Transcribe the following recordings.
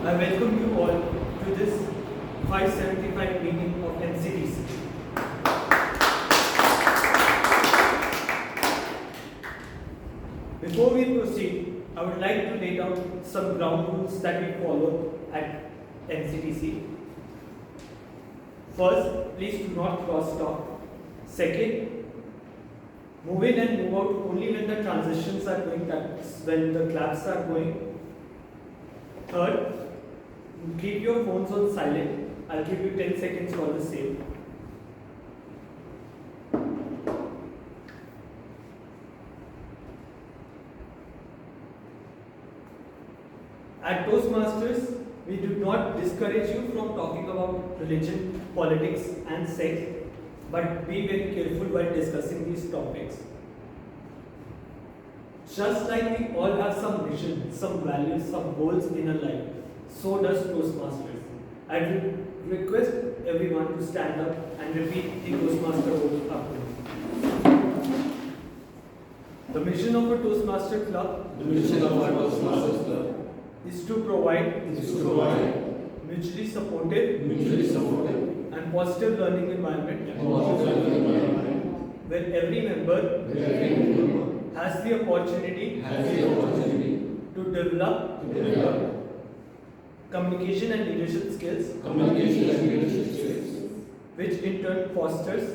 I welcome you all to this 575 meeting of NCTC. Before we proceed, I would like to lay down some ground rules that we follow at NCTC. First, please do not cross talk. Second, move in and move out only when the transitions are going, that's when the claps are going. Third, keep your phones on silent. I'll give you 10 seconds for the same. At Toastmasters, we do not discourage you from talking about religion, politics and sex, but be very careful while discussing these topics. Just like we all have some vision, some values, some goals in our life, so does Toastmasters. I will request everyone to stand up and repeat the Toastmaster oath after me. The mission of a Toastmaster club is to provide mutually supportive and positive learning environment where every member has the opportunity to develop communication and leadership skills, which in turn fosters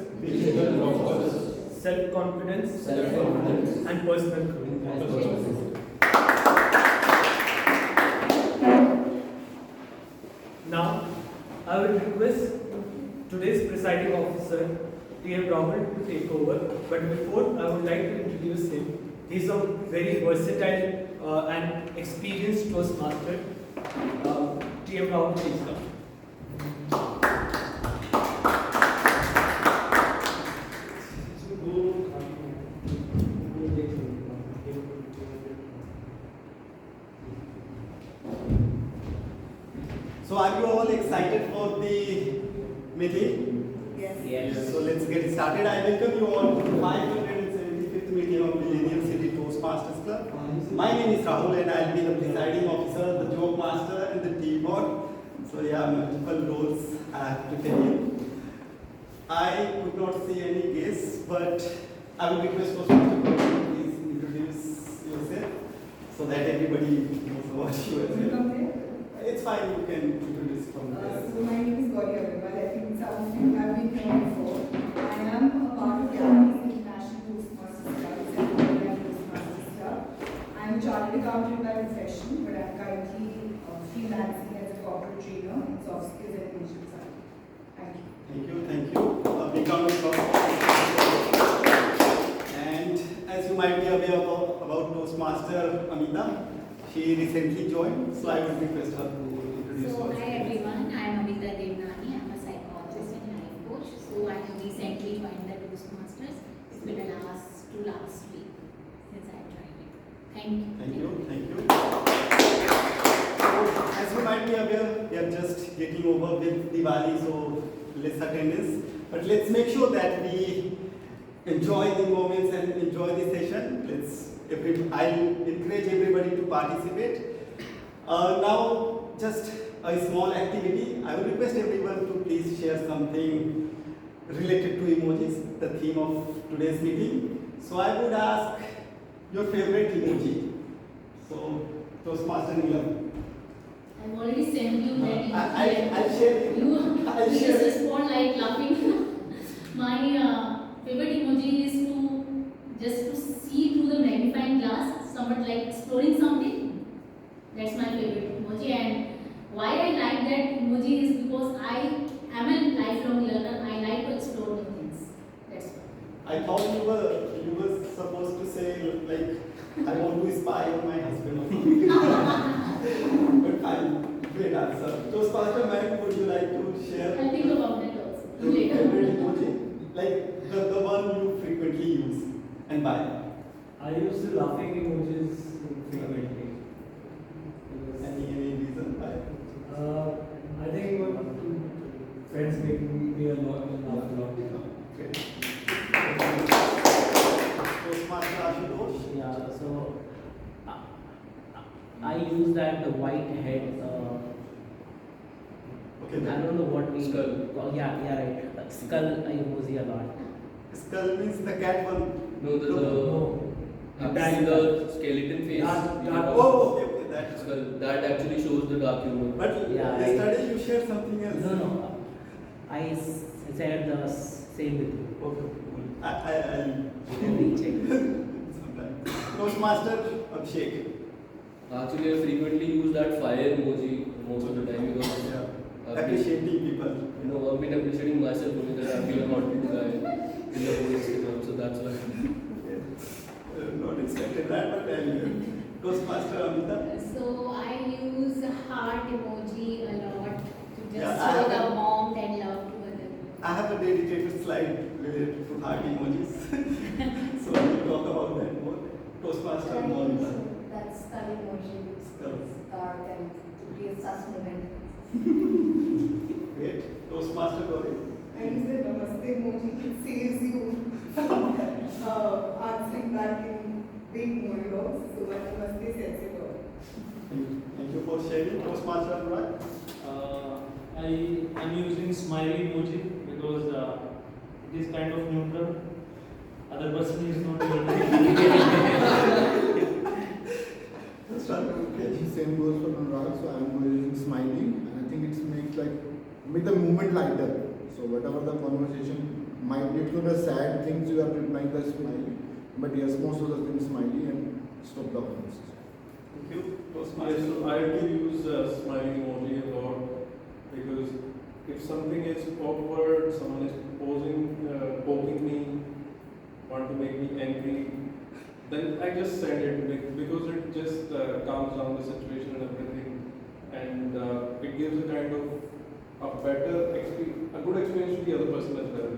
self-confidence and personal growth. Now, I will request today's presiding officer, T.M. Rahul, to take over. But before, I would like to introduce him. He is a very versatile and experienced Toastmaster. T.M. Rahul, please come. So are you all excited for the meeting? Yes. So let's get started. I welcome you all to the 575th meeting of Millennium City Toastmasters Club. My name is Rahul and I'll be the presiding officer, the joke master and the tea board. So yeah, multiple roles I have to take in. I could not see any guests, but I will request Toastmaster to please introduce yourself so that everybody knows about you as well. It's fine, you can introduce from there. So my name is Gauri Agarwal. I think some of you have been here before. I am a part of Japanese International Toastmasters Club, it's a Millennium Toastmasters Club. I am a chartered accountant by profession, but I am currently freelancing as a corporate trainer in soft skills and leadership side. Thank you. Thank you. Big round of applause. And as you might be aware about Toastmaster Amita, she recently joined, so I would request her to introduce herself. Hi everyone, I am Amita Devnani. I am a psychologist and life coach. So I have recently joined the Toastmasters. It's been the last week since I joined it. Thank you. Thank you. So, as you might be aware, we are just getting over with Diwali, so less attendance. But let's make sure that we enjoy the moments and enjoy the session. I'll encourage everybody to participate. Now, just a small activity. I will request everyone to please share something related to emojis, the theme of today's meeting. So I would ask your favorite emoji. So, Toastmaster Neelam. I've already sent you that. I'll share it. You I'll just share it. respond like laughing. My favorite emoji is to see through the magnifying glass, somewhat like exploring something. That's my favorite emoji. And why I like that emoji is because I am a lifelong learner. I like to explore new things. That's why. I thought you were supposed to say like I want to spy on my husband or something. But fine, great answer. Toastmaster Mike, would you like to share I'll think about that also your later. favorite emoji? Like the one you frequently use and why? I use the laughing emojis frequently. Any reason why? I think friends make me a lot laugh a lot. Okay. Toastmaster Ashutosh. Yeah, so I use that white head Okay, I then. don't know what we Skull. call. Yeah, right. Skull emoji a lot. Skull means the cat one. No, No. actually the skeleton face. Oh, okay, that. Skull. That actually shows the dark humor. But Yeah, yesterday you shared something else. No. Said the same with you. Okay, cool. I'll Recheck. sometime. Toastmaster Abhishek. Actually, I frequently use that fire emoji most of the time because I've been, Appreciating people. I've been appreciating myself only that I've been a content guy in the whole Instagram, so that's why. Not expected that, but anyway. Toastmaster Amita. So I use heart emoji a lot to just Yeah, I show have the warmth and love to others. I have a dedicated slide related to heart emojis. So we'll talk about that more. Toastmaster Monica. That's skull emoji. Skull. It's dark and to create sustenance. Great. Toastmaster Gauri. I use the namaste emoji. It saves you from answering back in big monologues. So my namaste sets it all. Thank you for sharing. Toastmaster Anurag. I'm using smiley emoji because it is kind of neutral. Other person is not able to. Same goes for Anurag, so I'm using smiley, and I think it makes make the movement lighter. So whatever the conversation might be, it could be sad things you are replying the smiley, but yes, most of the things smiley and stop the conversation. Thank you. Yes, Toastmaster. so I do use smiling emoji a lot because if something is awkward, someone is poking me, want to make me angry, then I just send it because it just calms down the situation and everything, and it gives a kind of a better experience, a good experience to the other person as well.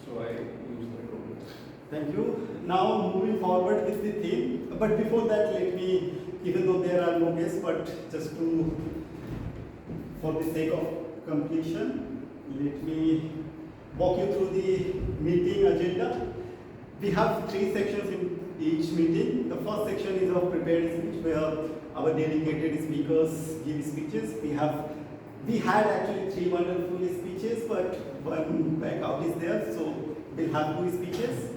So I use that always. Thank you. Now moving forward with the theme, but before that, let me, even though there are no guests, but just to, for the sake of completion, let me walk you through the meeting agenda. We have 3 sections in each meeting. The first section is of prepared speech, where our dedicated speakers give speeches. We had actually 3 wonderful speeches, but one backup is there, so we'll have 2 speeches.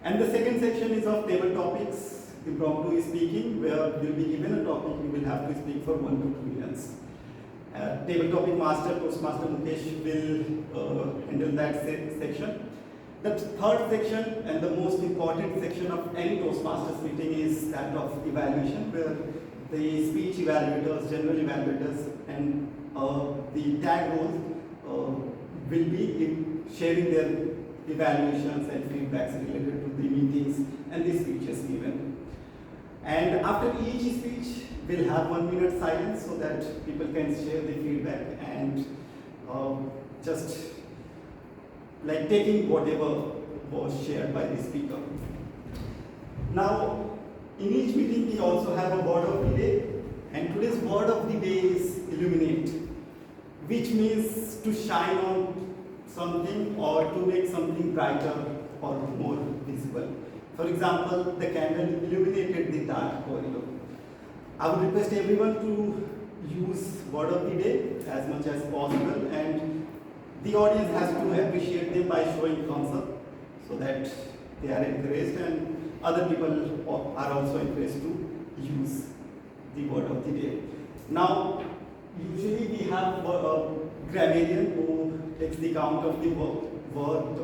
And the second section is of table topics, impromptu speaking, where you'll be given a topic, you will have to speak for 1 to 2 minutes. Table topic master, Toastmaster Mukesh will handle that section. The third section and the most important section of any Toastmasters meeting is that of evaluation, where the speech evaluators, general evaluators, and the tag roles will be sharing their evaluations and feedbacks related to the meetings and the speeches given. And after each speech, we'll have 1 minute silence so that people can share the feedback and just like taking whatever was shared by the speaker. Now, in each meeting, we also have a word of the day, and today's word of the day is illuminate, which means to shine on something or to make something brighter or more visible. For example, the candle illuminated the dark corridor. I would request everyone to use word of the day as much as possible, and the audience has to appreciate them by showing thumbs up so that they are encouraged and other people are also encouraged to use the word of the day. Now, usually we have a grammarian who takes the count of the word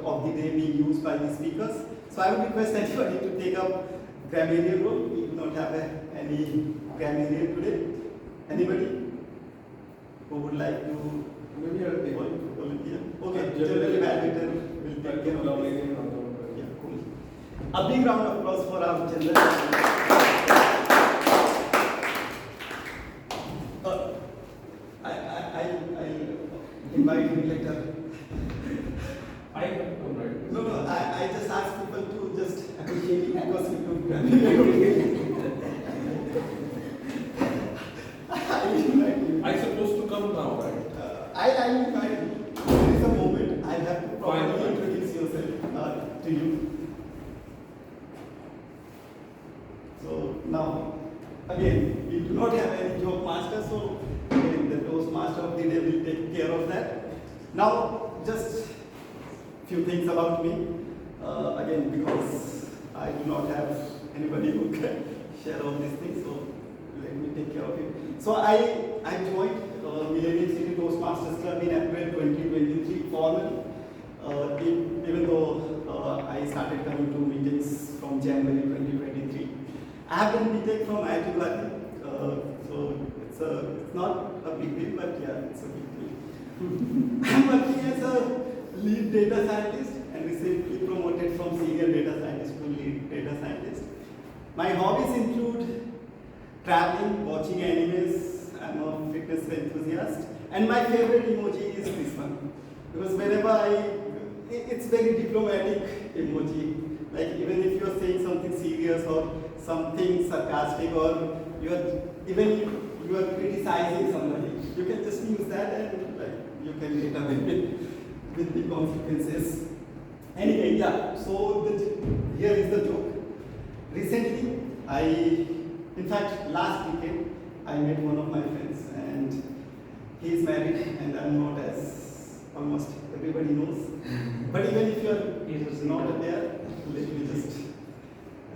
of the day being used by the speakers. So I would request anybody to take up grammarian role. We do not have any grammarian today. Anybody who would like to Maybe I'll take it. volunteer? Okay, general evaluator will take care of this. Yeah, cool. A big round of applause for our general evaluator. I'll invite him later. No, I just asked people to just appreciate it because we took grammarian. I'll invite you. I'm supposed to come now, right? I'll invite you. There is a moment I'll have to properly Fine. introduce yourself to you. So now, again, we do not have any joke master, so again, the Toastmaster of the day will take care of that. Now, just few things about me. Again, because I do not have anybody who can share all these things, so let me take care of it. So I joined Millennium City Toastmasters Club in April 2023 formally. Even though I started coming to meetings from January 2023. I have done BTech from IIT Guwahati, so it's not a big deal, but yeah, it's a big deal. I'm working as a lead data scientist and recently promoted from senior data scientist to lead data scientist. My hobbies include traveling, watching animes. I'm a fitness enthusiast, and my favorite emoji is this one because whenever it's very diplomatic emoji. Like even if you're saying something serious or something sarcastic or you are criticizing somebody, you can just use that and like you can get away with the consequences. Anyway, yeah. So here is the joke. Recently, in fact, last weekend, I met one of my friends and he is married and I'm not, as almost everybody knows. But even if you're not there, let me just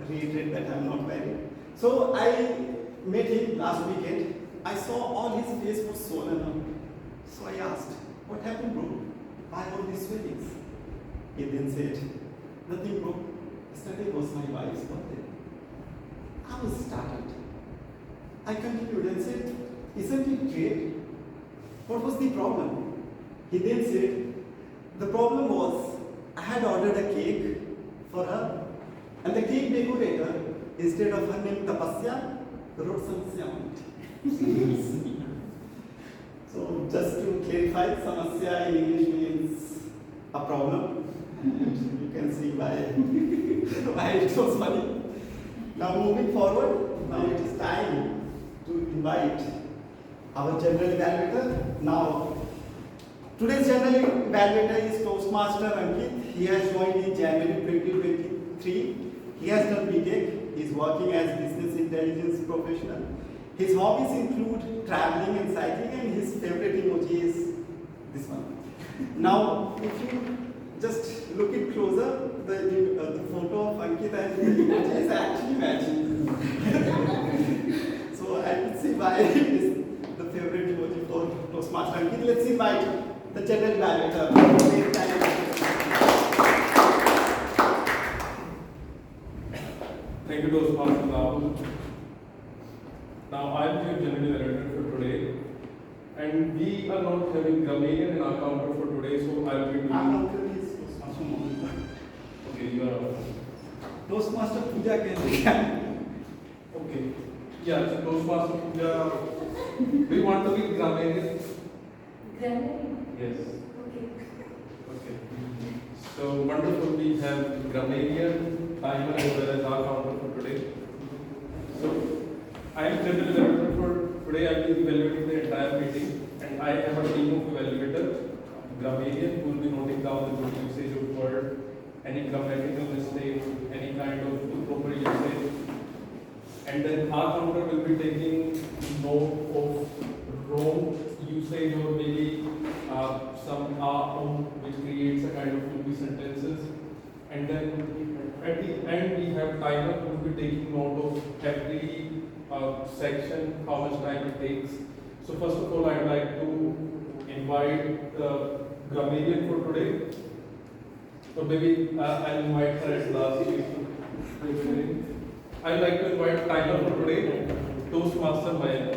reiterate that I'm not married. So I met him last weekend. I saw all his face was swollen up. So I asked, what happened, bro? Why all these swellings? He then said, nothing, bro. Yesterday was my wife's birthday. I was startled. I continued and said, isn't it great? What was the problem? He then said, the problem was I had ordered a cake for her and the cake decorator, instead of her name Tapasya, wrote Samasya on it. So just to clarify, Samasya in English means a problem. And you can see why it was funny. Now moving forward, now it is time to invite our general evaluator. Now, today's general evaluator is Toastmaster Ankit. He has joined in January 2023. He has done BTech. He is working as business intelligence professional. His hobbies include traveling and cycling, and his favorite emoji is this one. Now, if you just look it closer, the photo of Ankit and the emoji is actually matching. So I could see why it is the favorite emoji for Toastmaster Ankit. Let's invite the general evaluator. Thank you, Toastmaster Rahul. Now I am your general evaluator for today, and we are not having grammarian in our counter for today, so I will be doing. Okay, you are. Toastmaster Puja can. Okay. Yeah, so Toastmaster Puja. Do you want to be grammarian? Grammarian? Yes. Okay. Okay. So wonderful. We have grammarian, timer as well as our counter for today. So I am general evaluator for today. I will be evaluating the entire meeting, and I have a team of evaluators. Grammarian who will be noting down the good usage of word, any grammatical mistake, any kind of improper usage. And then our counter will be taking note of wrong usage or maybe some which creates a kind of loopy sentences. And then at the end we have timer who will be taking note of every section, how much time it takes. So first of all, I'd like to invite the grammarian for today. So maybe I'll invite her at last. I'd like to invite timer for today, Toastmaster Maya.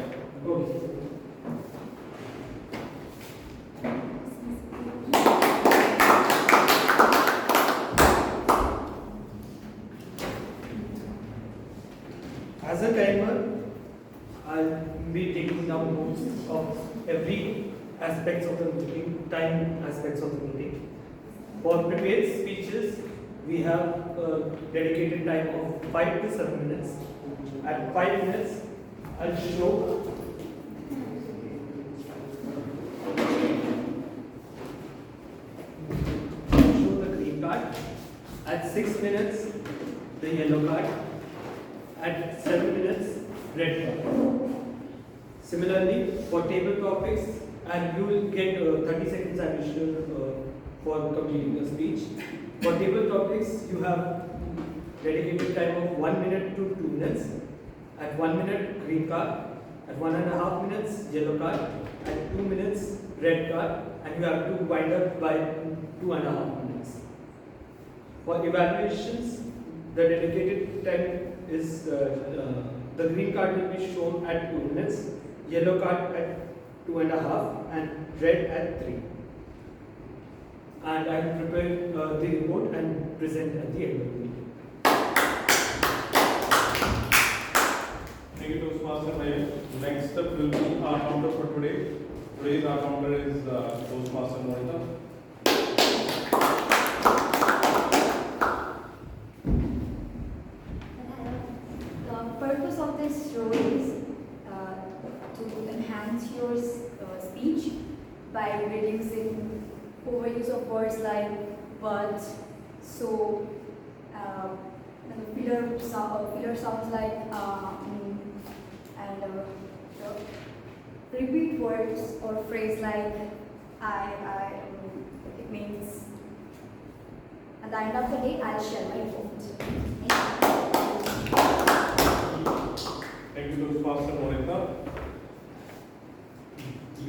As a timer, I'll be taking down notes of every aspects of the meeting, time aspects of the meeting. For prepared speeches, we have a dedicated time of 5 to 7 minutes. At 5 minutes, I'll show the green card. At 6 minutes, the yellow card. At 7 minutes, red card. Similarly, for table topics, and you will get 30 seconds additional for completing the speech. For table topics, you have dedicated time of 1 minute to 2 minutes. At 1 minute, green card. At 1.5 minutes, yellow card. At 2 minutes, red card. And you have to wind up by 2.5 minutes. For evaluations, the dedicated time is the green card will be shown at 2 minutes, yellow card at 2.5, and red at 3. And I will prepare the report and present at the end of the meeting. Thank you, Toastmaster Nayan. Next up will be our counter for today. Today's our counter is Toastmaster Monica. The purpose of this show is to enhance your speech by reducing overuse of words like but, so, filler sounds like and repeat words or phrase like it means at the end of the day I'll share my vote. Thank you, Toastmaster Monica.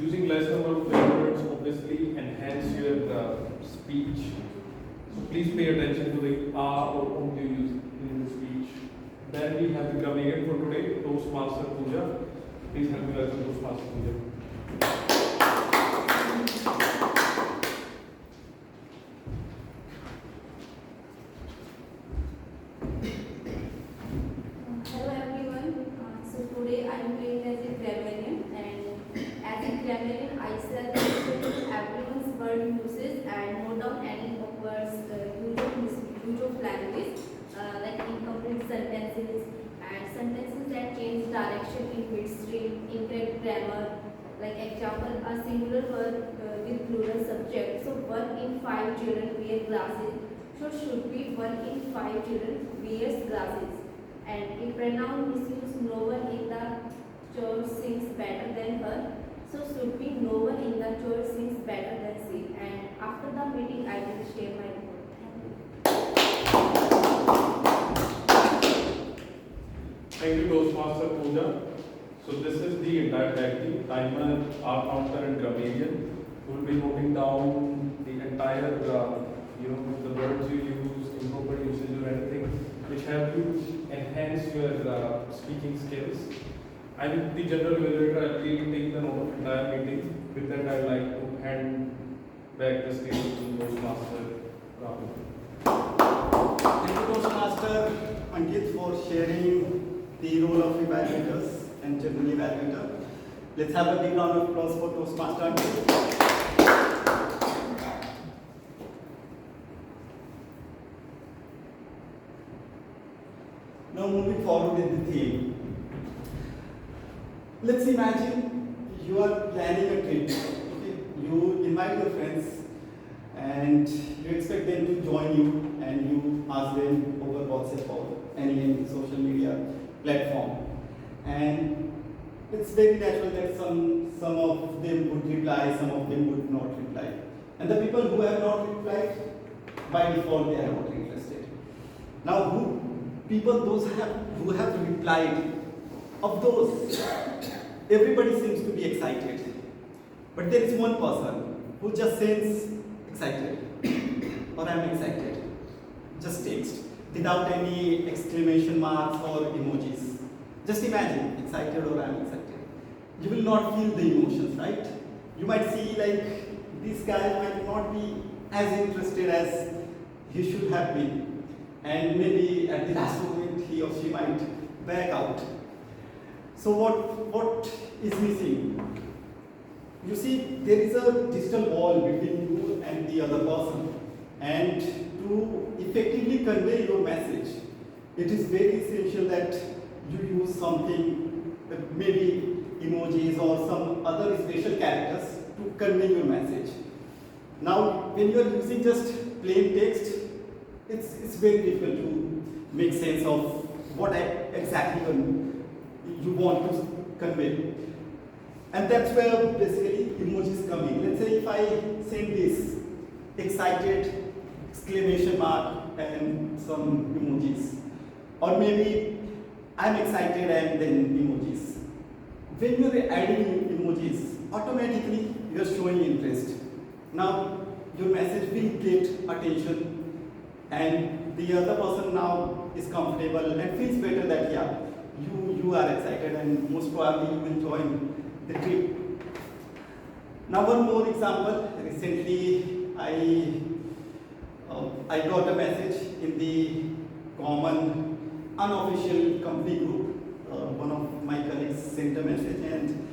Using less number of words obviously enhance your speech. So please pay attention to the R or whom you use in the speech. Then we have the Grammarian for today, Toastmaster Pooja. Please help me welcome Toastmaster Pooja. Hello everyone. So today I am playing as a grammarian, and as a grammarian I shall listen to everyone's word uses and note down any of words use of language, like incomplete sentences and sentences that change direction in midstream, incorrect grammar. Like example, a singular word with plural subject. So 1 in 5 children wear glasses. So should be 1 in 5 children wears glasses. And a pronoun misuse, no one in the church sings better than her. So should be no one in the church sings better than she. And after the meeting I will share my report. Thank you, Toastmaster Pooja. So this is the entire tag team, timer, R counter and grammarian. We will be noting down the entire, the words you use, improper usage or anything which help you enhance your speaking skills. I'm the general evaluator. I will be taking the note of entire meeting. With that, I would like to hand back the stage to Toastmaster Rahul. Thank you, Toastmaster Ankit, for sharing the role of evaluators and general evaluator. Let's have a big round of applause for Toastmaster Ankit. Now moving forward with the theme. Let's imagine you are planning a trip. Okay? You invite your friends and you expect them to join you, and you ask them over WhatsApp or any social media platform. And it's very natural that some of them would reply, some of them would not reply. And the people who have not replied, by default they are not interested. Now those who have replied, of those, everybody seems to be excited. But there is one person who just sends excited or I'm excited. Just text without any exclamation marks or emojis. Just imagine, excited or I'm excited. You will not feel the emotions, right? You might see like this guy might not be as interested as he should have been. And maybe at the last moment he or she might back out. So what is missing? You see, there is a digital wall between you and the other person. And to effectively convey your message, it is very essential that you use something, maybe emojis or some other special characters to convey your message. Now, when you are using just plain text, it's very difficult to make sense of what exactly you want to convey. And that's where basically emojis come in. Let's say if I send this excited exclamation mark and some emojis, or maybe I'm excited and then emojis. When you're adding emojis, automatically you're showing interest. Now your message will get attention, and the other person now is comfortable and feels better that yeah, you are excited and most probably you will join the trip. Now one more example. Recently I got a message in the common unofficial company group. One of my colleagues sent a message and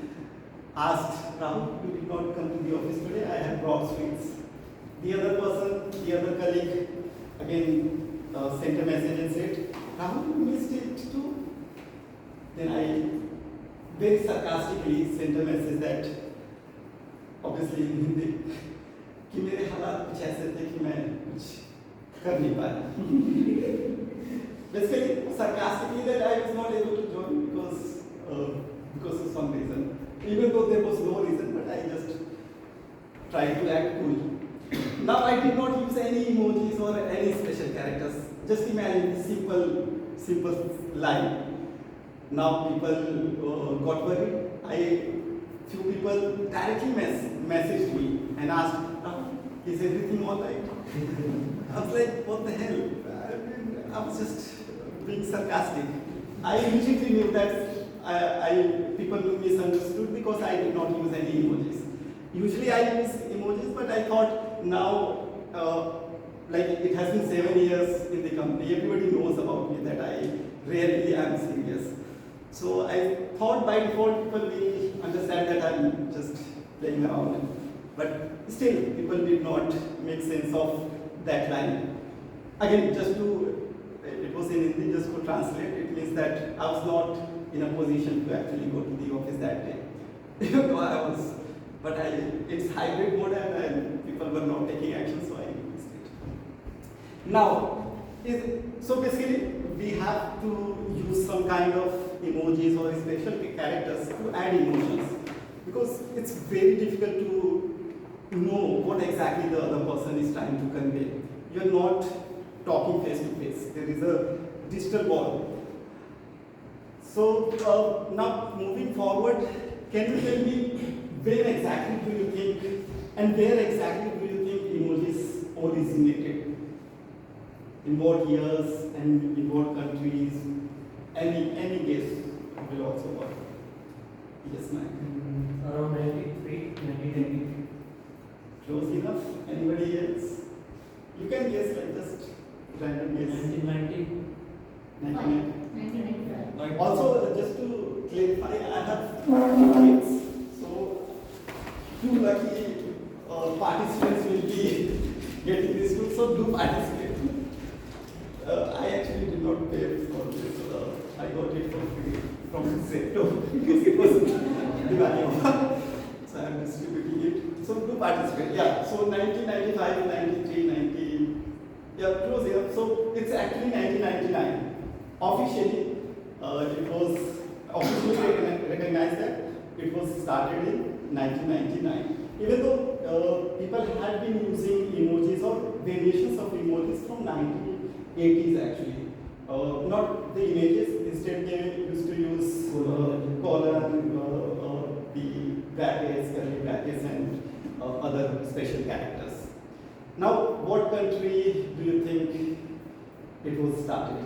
asked, Rahul, you did not come to the office today, I have brought sweets. The other person, the other colleague again sent a message and said, Rahul, you missed it too? Then I very sarcastically sent a message that, obviously in Hindi, कि मेरे हालात कुछ ऐसे थे कि मैं कुछ कर नहीं पाया. Basically, sarcastically that I was not able to join because of some reason. Even though there was no reason, but I just tried to act cool. Now I did not use any emojis or any special characters. Just imagine the simple line. Now people got worried. Few people directly messaged me and asked, is everything alright? I was like, what the hell? I was just being sarcastic. I immediately knew that people misunderstood because I did not use any emojis. Usually I use emojis, but I thought now, like it has been 7 years in the company, everybody knows about me that I rarely am serious. So I thought by default people will understand that I'm just playing around. But still, people did not make sense of that line. Again, it was in Hindi, just to translate, it means that I was not in a position to actually go to the office that day. Even though I was, but it's hybrid mode and people were not taking action, so I used it. Now, so basically, we have to use some kind of emojis or special characters to add emotions, because it's very difficult to know what exactly the other person is trying to convey. You're not talking face to face. There is a digital wall. So now moving forward, can you tell me where exactly do you think and where exactly do you think emojis originated? In what years and in what countries? Any guess will also work. Yes, ma'am. Around 93, 1993. Close enough? Anybody else? You can guess, like just random guess. 1990. 1995. Also, just to clarify, I have 2 kids, so 2 lucky participants will be getting this group, so do participate. I actually did not pay for this. I got it for free from Zepto because it was Diwali offer. So I am distributing it. So do participate. Yeah. So 1995, 93, 90. Yeah, close here. So it's actually 1999. Officially, it was officially recognized that it was started in 1999. Even though people had been using emojis or variations of emojis from 1980s actually. Not the images, instead they used to use colon, the brackets, curly brackets, and other special characters. Now, what country do you think it was started?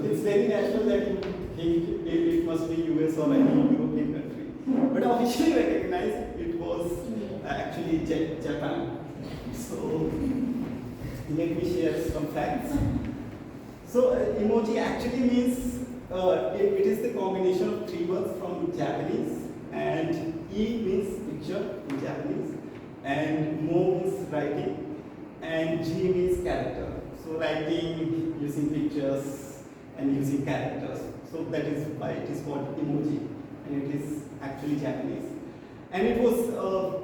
It's very natural that you think it must be US or any European country. But officially recognized, it was actually Japan. So, let me share some facts. So, emoji actually means, it is the combination of 3 words from Japanese, and E means picture in Japanese, and Mo means writing, and G means character. So, writing using pictures and using characters. So, that is why it is called emoji, and it is actually Japanese. And it was,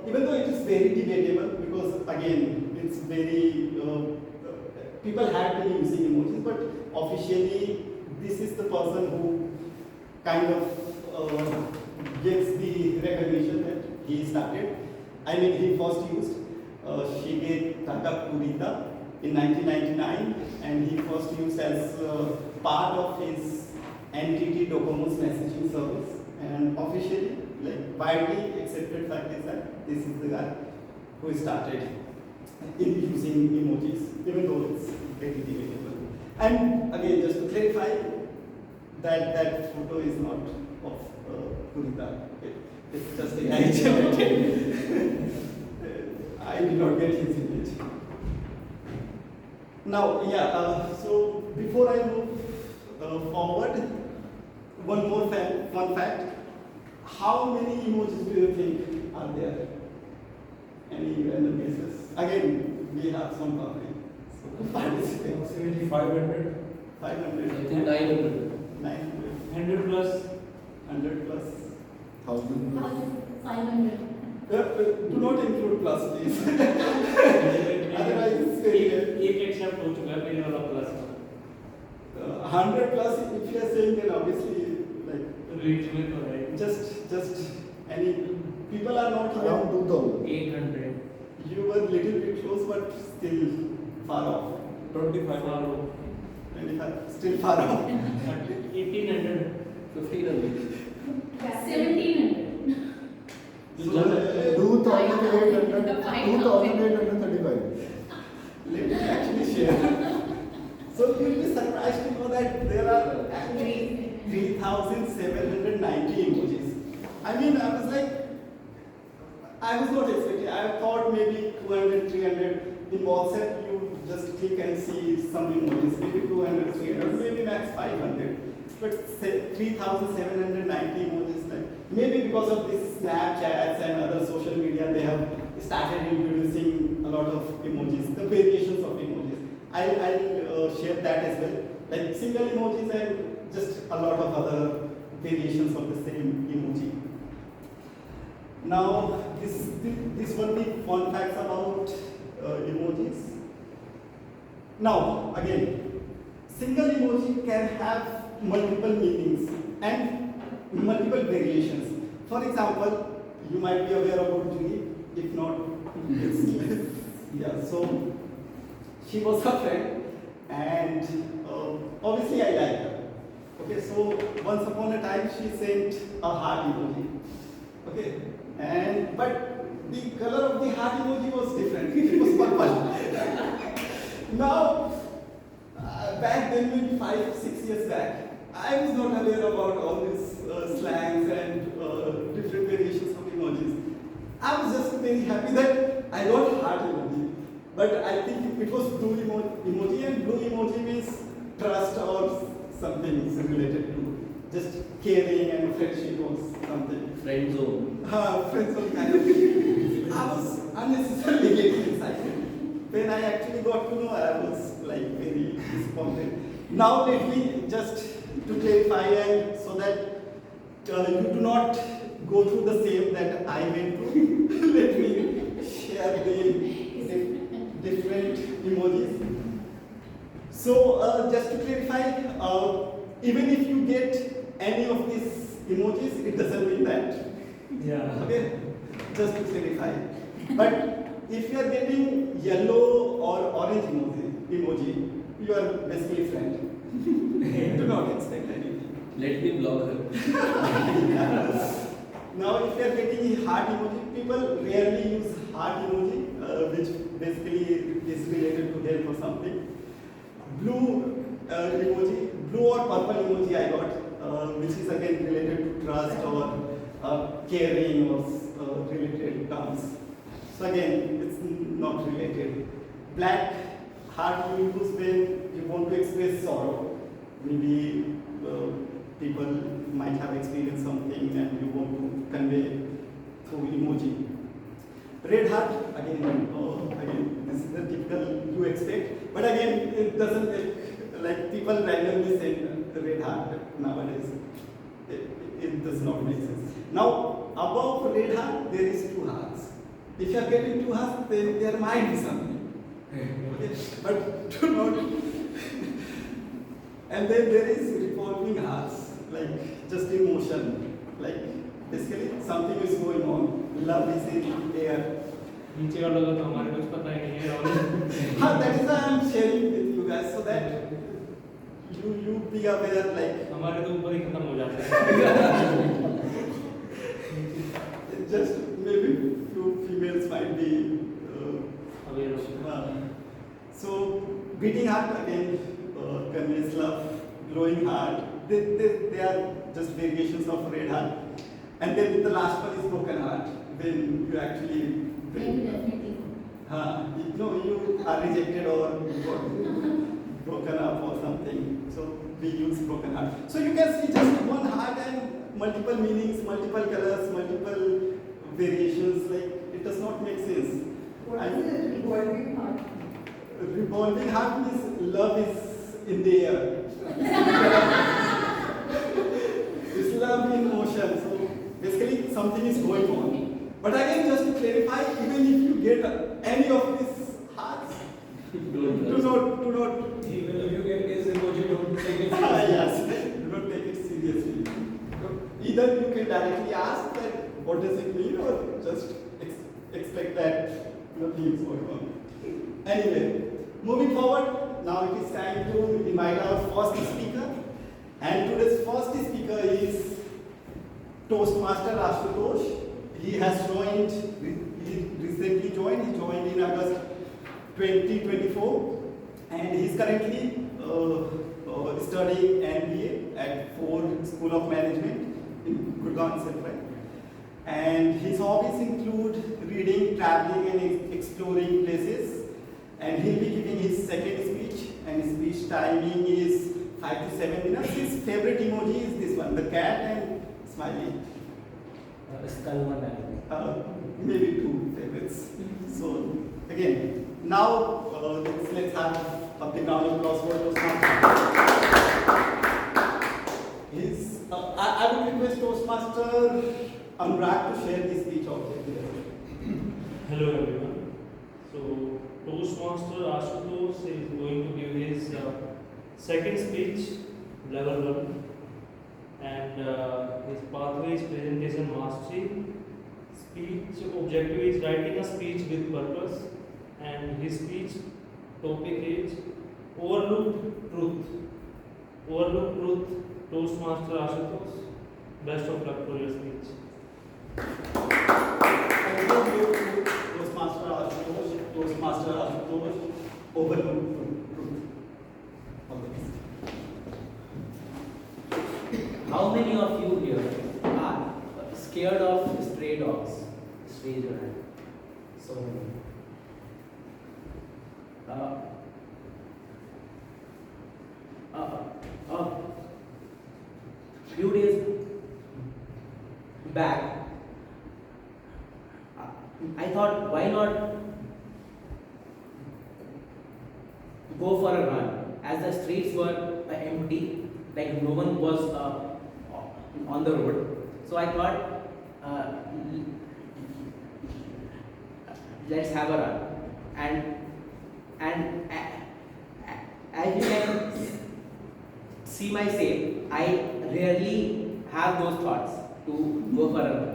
even though it is very debatable, because again, it's very, people had been using emojis, but officially, this is the person who kind of gets the recognition that he started. I mean, he first used Shige Tata Kurita in 1999, and he first used as part of his NTT Docomo's messaging service. And officially, like widely accepted fact is that this is the guy who started in using emojis, even though it's very debatable. And again, just to clarify, that photo is not of Kurita. It's just a guy generated. I did not get his image. Now, so before I move forward, one more fun fact. How many emojis do you think are there? Any random guesses? Again, we have some public. So participants. 500. 500. I think 900. 900. 100 plus. 100 plus. 1,000. 500. Do not include plus, please. Otherwise, it's very एक accept हो चुका है पहले वाला plus 100 plus. If you are saying, then obviously, like reach में तो है just any people are not Around even. 2,000. 800 You were little bit close, but still far off. 25. 25, still far off. 1800 1500. 1700. So, 2,800. 2,835. let me actually share. So you'll be surprised to know that there are actually 3,790 emojis. I mean, I was not expecting. I thought maybe 200, 300. In WhatsApp, you just click and see some emojis, maybe 200, 300, maybe max 500. But 3,790 emojis, like maybe because of this Snapchats and other social media, they have started introducing a lot of emojis, the variations of emojis. I'll share that as well, like single emojis and just a lot of other variations of the same emoji. Now, this will be fun facts about emojis. Now, again, single emoji can have multiple meanings and multiple variations. For example, you might be aware about Julie. If not, it's yeah. So she was a friend, and obviously I like her. Okay, so once upon a time she sent a heart emoji. Okay, but the color of the heart emoji was different. It was purple. Now, back then, maybe 5-6 years back, I was not aware about all these slangs and different variations of emojis. I was just very happy that I got heart emoji. But I think it was blue emoji, and blue emoji means trust or something related to just caring and friendship or something. Friend zone. Friend zone kind of thing. I was unnecessarily getting excited. When I actually got to know, I was like very disappointed. Now let me just to clarify and so that you do not go through the same that I went through. Let me share the different emojis. So just to clarify, even if you get any of these emojis, it doesn't mean that. yeah Okay, just to clarify. But if you are getting yellow or orange emoji, you are basically friend. Do not expect anything. Let me block her. Now, if you are getting a heart emoji, people rarely use heart emoji, which basically is related to health or something. Blue emoji, blue or purple emoji I got, which is again related to trust or caring or related terms. So again, it's not related. Black heart you use when you want to express sorrow. Maybe people might have experienced something and you want to convey through emoji. Red heart, again, this is the typical you expect. But again, it doesn't like people randomly say red heart nowadays. It does not make sense. Now, above red heart, there is two hearts. If you are getting two hearts, then there might be something. Okay? But do not. And then there is revolving hearts. like just emotion. Like basically something is going on. Love is in air. नीचे वालों को तो हमारे कुछ पता ही नहीं है और That is why I am sharing with you guys so that you be aware like हमारे तो ऊपर ही खत्म हो जाते हैं just maybe few females might be aware हो so beating heart again conveys love, glowing heart. They are just variations of red heart, and then the last one is broken heart when you actually Definitely. you are rejected or you got broken up or something. So we use broken heart. So you can see just one heart and multiple meanings, multiple colors, multiple variations. Like it does not make sense. What is a revolving heart? Revolving heart means love is in the air. It's love in motion. So basically something is going on. But again, just to clarify, even if you get any of these hearts, do not. Even if you get this emoji, don't take it Yes, do not take it seriously. Either you can directly ask that what does it mean, or just expect that nothing is going on. Anyway, moving forward, now it is time to invite our first speaker. And today's first speaker is Toastmaster Ashutosh. He has joined, he recently joined, he joined in August 2024, and he is currently studying MBA at Ford School of Management in Gurgaon Central. And his hobbies include reading, traveling and exploring places. And he'll be giving his second speech, and his speech timing is 5 to 7 minutes. His favorite emoji is this one, the cat and smiley. Skull one. Maybe two favorites. So again, now let's have a big round of applause for Toastmaster. I would request Toastmaster Anurag to share the speech object. Hello everyone. So Toastmaster Ashutosh is going to give his second speech, level 1. And his pathway is presentation mastery. Speech objective is writing a speech with purpose, and his speech topic is overlooked truth. Overlooked truth. Toastmaster Ashutosh. Best of luck for your speech. Thank you, Toastmaster Ashutosh. Toastmaster Ashutosh. Overlooked truth. All the best. How many of you here are scared of stray dogs? Raise your hand. So many. Few days back, I thought, why not go for a run? As the streets were empty, like no one was on the road. So I thought, let's have a run. And as you can see my shape, I rarely have those thoughts to go for a run.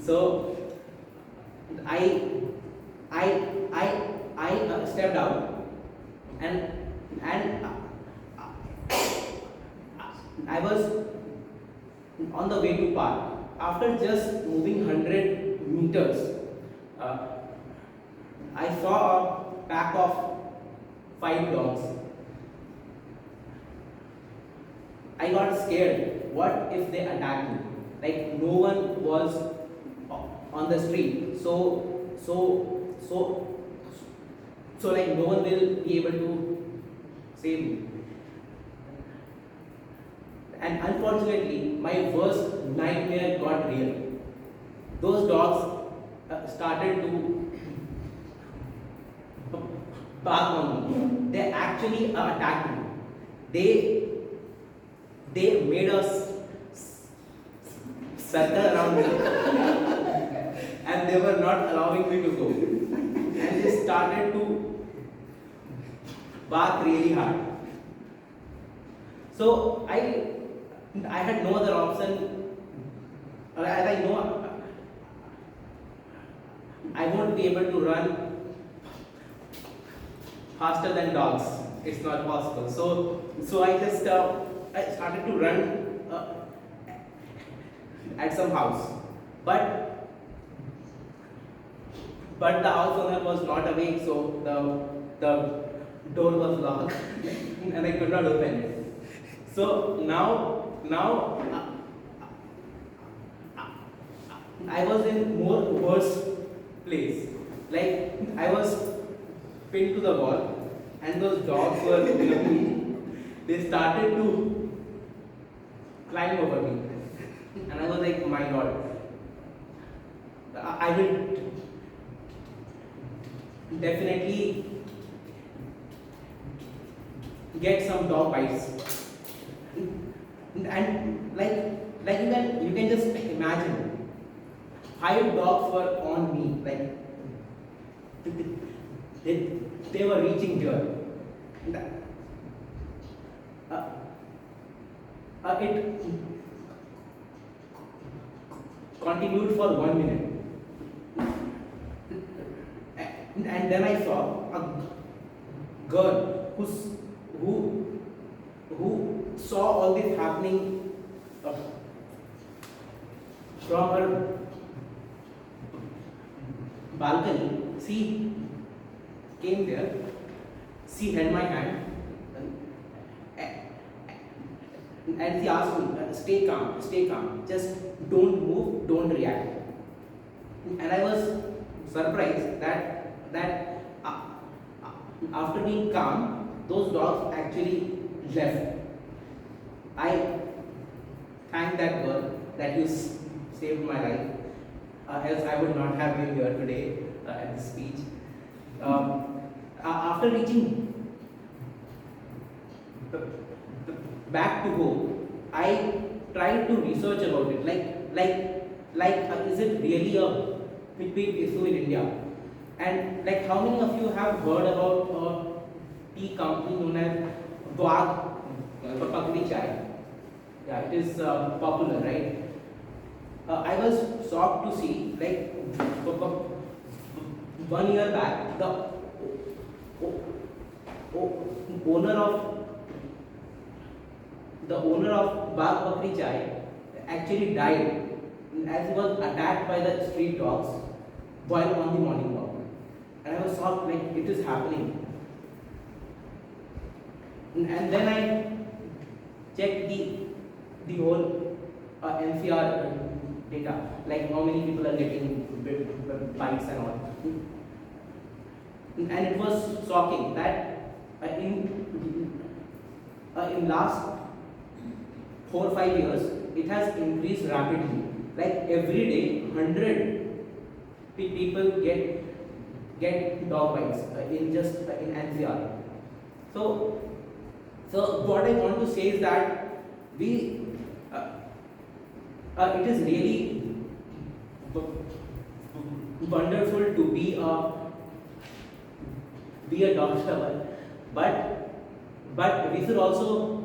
So I stepped out and I was on the way to park. After just moving 100 meters, I saw a pack of 5 dogs. I got scared. What if they attack me? Like no one was on the street, so like no one will be able to save me. And unfortunately, my worst nightmare got real. Those dogs started to bark on me. They actually attacked me. They made us circle around me, and they were not allowing me to go. And they started to bark really hard. So I had no other option. As I know, I won't be able to run faster than dogs. It's not possible. So I just I started to run at some house, but the house owner was not awake, so the door was locked and I could not open it. So now I was in more worse place. Like I was pinned to the wall, and those dogs were they started to climb over me, and I was like, my God, I will definitely get some dog bites. And like you can just imagine 5 dogs were on me, like they were reaching here. It continued for 1 minute, and then I saw a girl who saw all this happening from her balcony. She came there, she held my hand, and she asked me, stay calm, just don't move, don't react. And I was surprised that after being calm, those dogs actually left. I thank that girl that you saved my life, else I would not have been here today at this speech. After reaching back to home, I tried to research about it. Is it really a big issue in India? And like, how many of you have heard about a tea company known as Pakdi Chai? Yeah, it is popular, right? I was shocked to see, like, 1 year back, the owner of Bagh Bakri Chai actually died as he was attacked by the street dogs while on the morning walk. And I was shocked, like, it is happening. And then I checked the whole NCR data, like how many people are getting bites and all. And it was shocking that in last 4 or 5 years, it has increased rapidly. Like every day, 100 people get dog bites in NCR. So what I want to say is that it is really wonderful to be a dog lover, but we should also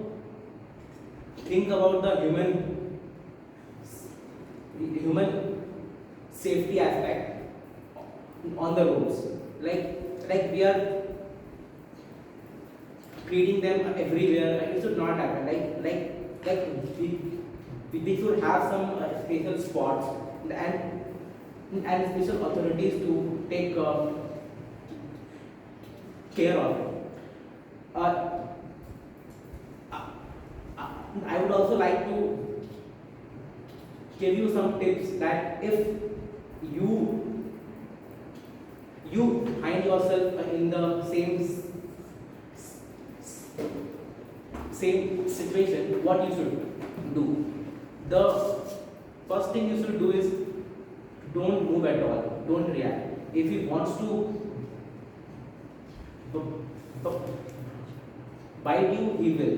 think about the human safety aspect on the roads. Like we are feeding them everywhere. It should not happen. Like we should have some special spots and special authorities to take care of it. I would also like to give you some tips that if you find yourself in the same situation, what you should do. The first thing you should do is don't move at all, don't react. If he wants to bite you, he will.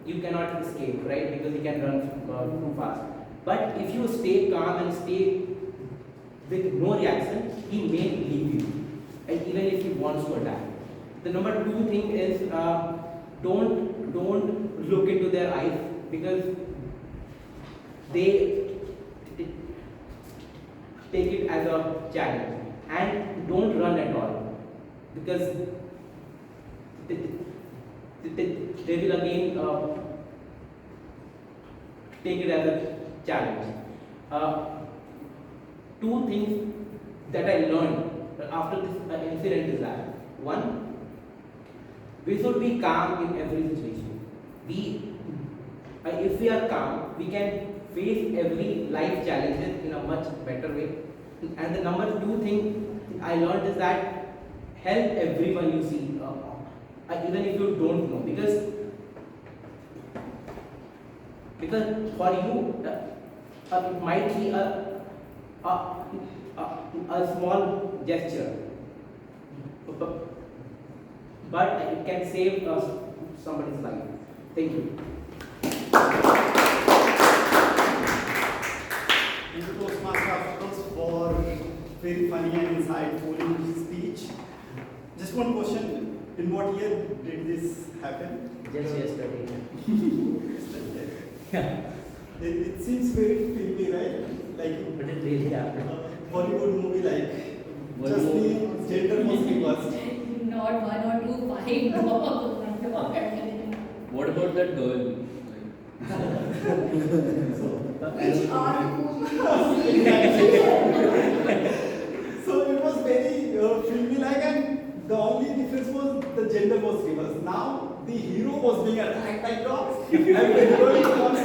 You cannot escape, right? Because he can run too fast. But if you stay calm and stay with no reaction, he may leave you, and even if he wants to attack. The number 2 thing is don't look into their eyes, because they take it as a challenge and don't run at all, because they will again take it as a challenge. Two things that I learned after this incident is that, one, we should be calm in every situation. If we are calm, we can face every life challenges in a much better way. And the number two thing I learned is that help everyone you see, even if you don't know, because for you it might be a small gesture, but it can save somebody's life. Thank you. Thank you, Toastmaster, for very funny and insightful speech. Just one question. In what year did this happen? Just yesterday. It seems very filmy, right? Like But it really happened. Bollywood movie, like One just more. the gender must be worst. Not 1 or 2, 5. What about that girl? Which are So it was very filmy like, and the only difference was the gender was reversed. Now the hero was being attacked by dogs and the hero was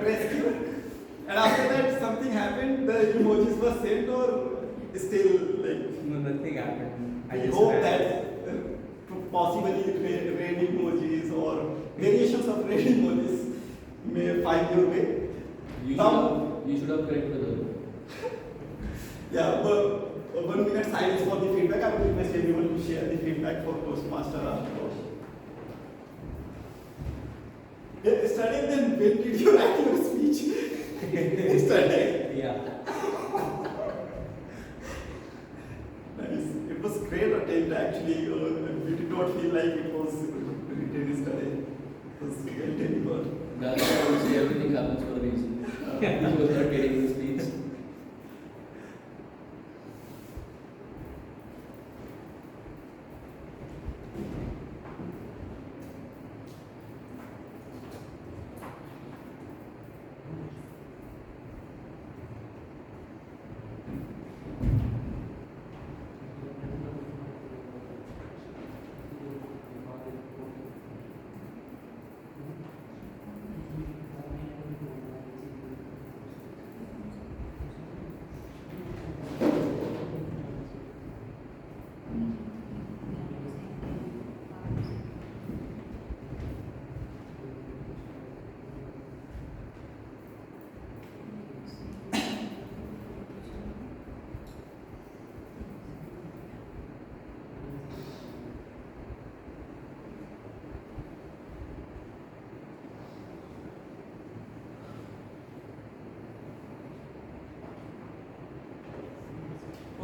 rescued. And after that something happened, the emojis were sent or still like. No, nothing happened. I hope that possibly red emojis or variations of red emojis may find your way. You should have corrected her. Yeah, but 1 minute silence for the feedback. I would request everyone to share the feedback for Toastmaster afterwards. Yesterday, then when did you write your speech? Yesterday. Yeah. Nice. It was great attempt actually. We did not feel like it was written yesterday. It was well delivered. That's why I would say everything happens for a reason. He was not getting the speech.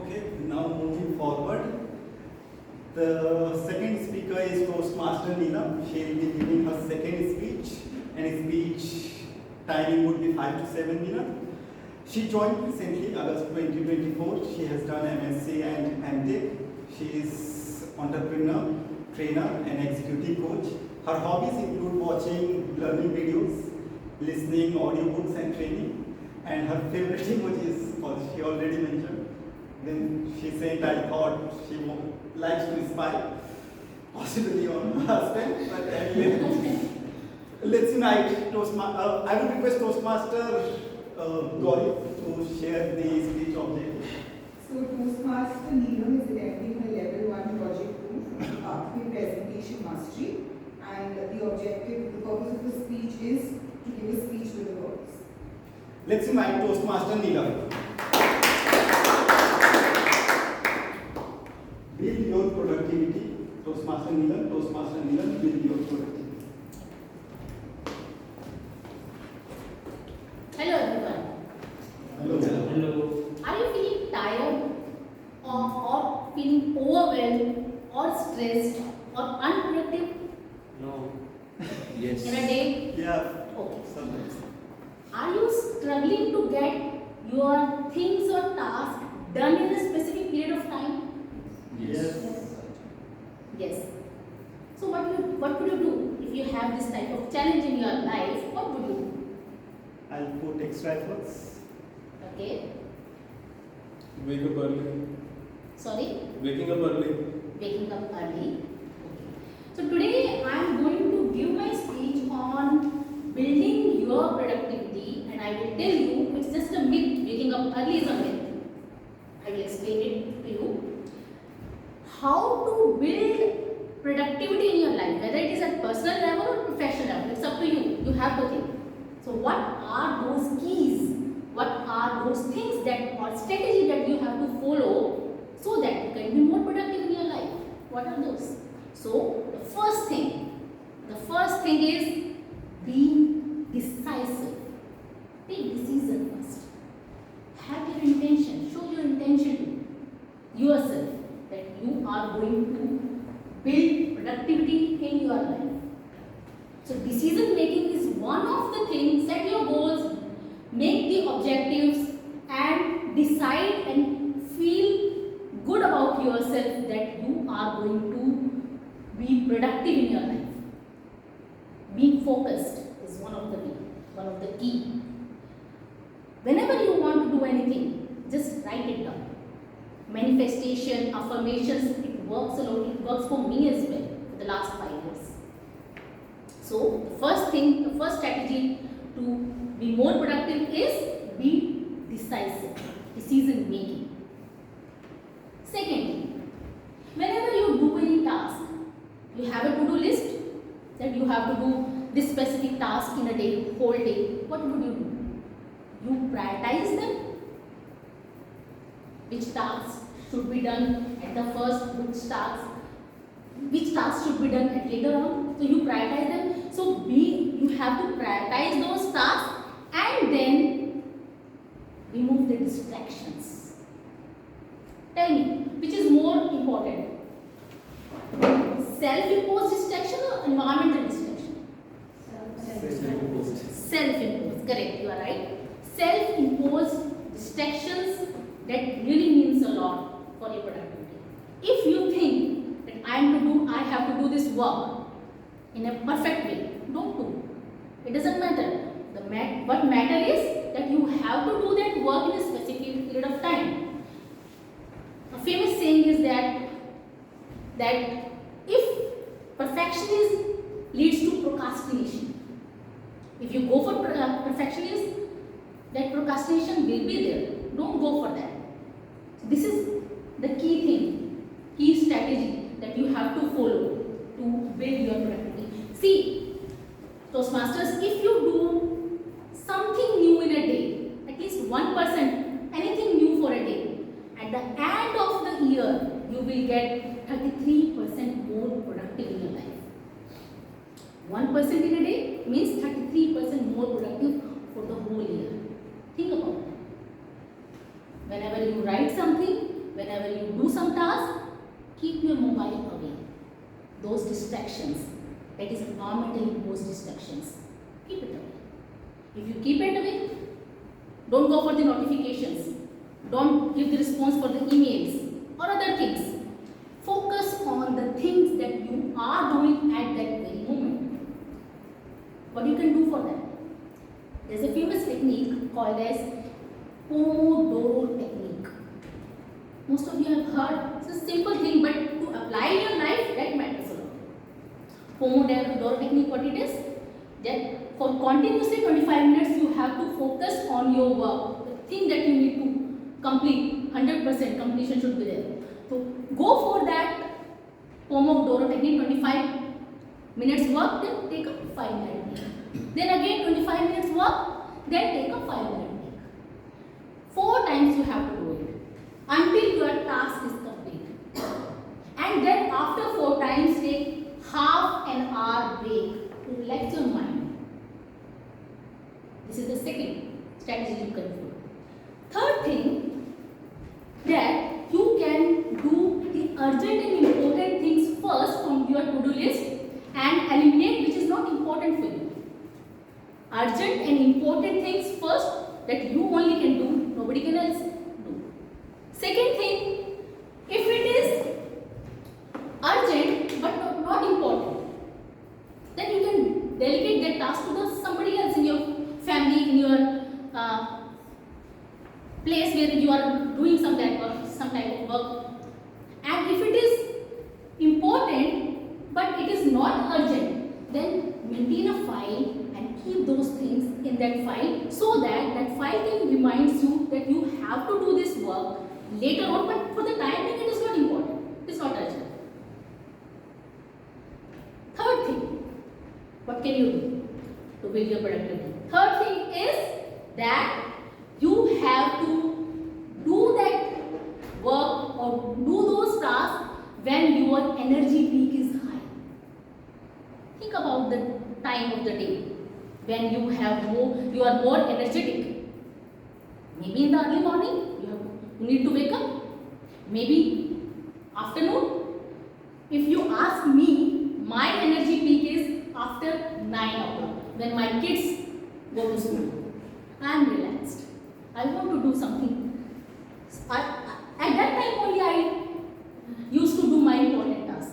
Okay, now moving forward. The second speaker is Toastmaster Neelam. She will be giving her second speech, and speech timing would be 5 to 7 minutes. She joined recently, August 2024. She has done MSc and MTech. She is entrepreneur, trainer, and executive coach. Her hobbies include watching learning videos, listening audiobooks and training, and her favorite emojis, she already mentioned. Then she said, I thought she likes to spy, possibly on her husband, but anyway. Let's unite. I would request Toastmaster Gauri to share the speech objective. So Toastmaster Neelam is attempting her level 1 project proof pathway presentation mastery, and the objective, the purpose of the speech is to give a speech with the words. Let's invite Toastmaster Neelam. Build your productivity. Toastmaster Neelam, build your productivity. Hello everyone. Hello. Hello. Are you feeling tired or feeling overwhelmed or stressed or unproductive No. Yes. in a day? Yeah, Okay. sometimes. Are you struggling to get your things or tasks done in a specific period of time? Yes. So what would you do if you have this type of challenge in your life? What would you do? I'll put extra efforts. Okay. Wake up early. Sorry? Waking up early. Waking up early. Okay. So today I am going to give my speech on building your productivity, and I will tell you it's just a myth. Waking up early is a myth. I will explain it to you. How to build productivity in your life, whether it is at personal level or professional level, it's up to you. You have to think. So what are those keys? What are those things that or strategy that you have to follow so that you can be more productive in your life? What are those? So the first thing is be decisive. Take decision first. Have your intention. Show your intention to yourself that you are going to build productivity in your life. So decision making is one of the things. Set your goals, make the objectives, and decide and feel good about yourself that you are going to be productive in your life. Being focused is one of the key. Whenever you want to do anything, just write it down. Manifestation, affirmations, it works a lot. It works for me as well for the last 5 years. So the first strategy to be more productive is be decisive, decision making. Secondly, whenever you do any task, you have a to-do list that you have to do this specific task in a day, whole day. What would you do? You prioritize them. Which tasks should be done at the first, which tasks should be done at later on. So you prioritize them. So you have to prioritize those tasks and then remove the distractions. Tell me, which is more important? Self-imposed distraction or environmental distraction? Self-imposed, correct, you are right. Self-imposed distractions, that really means a lot for your productivity. If you think that I have to do this work in a perfect way, don't do. It doesn't matter. What matter is that you have to do that work in a specific period of time. A famous saying is that if perfectionism leads to procrastination, if you go for perfectionism, that procrastination will be there. Don't go for that. This is the key strategy that you have to follow to build your productivity. See, Toastmasters, if you do something new in a day, at least 1%, anything new for a day, at the end of the year, you will get 33% more productive in your life. 1% in a day means 33% more productive for the whole year. Think about that. Whenever you write something, whenever you do some task, keep your mobile away. Those distractions, that is environmentally imposed distractions, keep it away. If you keep it away, don't go for the notifications. Don't give the response for the emails or other things. Focus on the things that you are doing at that very moment. What you can do for that? There's a famous technique called as Pomodoro technique. Most of you have heard. It's a simple thing, but to apply in your life, that matters a lot. Pomodoro technique, what it is? That for continuously 25 minutes, you have to focus on your work. The thing that you need to complete, 100% completion should be there. So go for that Pomodoro technique, 25 minutes work, then take a 5-minute break. Then again 25 minutes work, then take a 5-minute break. 4 times you have to do it until your task is complete. And then after 4 times, take half an hour break to relax your mind. This is the second strategy you can follow. Third thing, that you can do the urgent and important things first from your to-do list and eliminate which is not important for you. urgent and important things first that you only can do, nobody can else do. Second thing, if it is urgent but not important, then you can delegate that task to somebody else in your family, in your place where you are doing some type of work. And if it is important but it is not urgent, then maintain a file and keep those things in that file so that that file can remind you that you have to do this work later on, but for the time being it is not important, it is not urgent. Third thing, what can you do to build your productivity? Third thing is that you have to do that work or do those tasks when your energy peak is high. Think about the time of the day when you are more energetic. Maybe in the early morning you need to wake up. Maybe afternoon. If you ask me, my energy peak is after 9 o'clock when my kids go to school. I am relaxed. I want to do something. At that time only I used to do my important task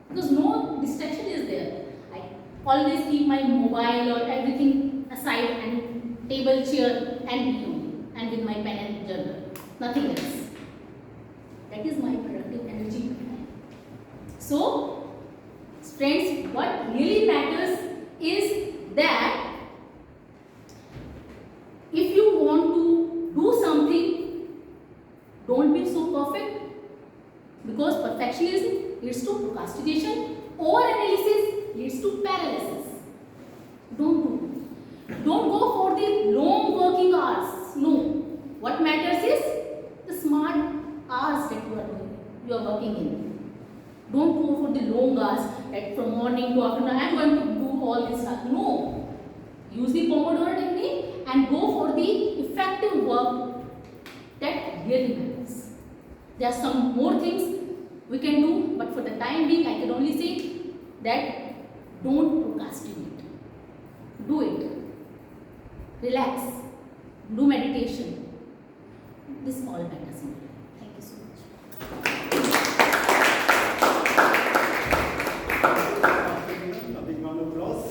because no distraction is there. I always keep my mobile or everything aside and table, chair and with my pen and journal. Nothing else. That is my productive energy. So, friends, what really matters is that if you want to do something, don't be so perfect, because perfectionism leads to procrastination, over-analysis leads to paralysis. Don't do it. Don't go for the long working hours. No. What matters is the smart hours that you are working in. Don't go for the long hours, like from morning to afternoon. I am going to do all this stuff. No. Use the Pomodoro technique and go for the effective work that really matters. There are some more things we can do, but for the time being, I can only say that don't procrastinate. Do it. Relax. Do meditation. This all matters in life. Thank you so much. A big round of applause.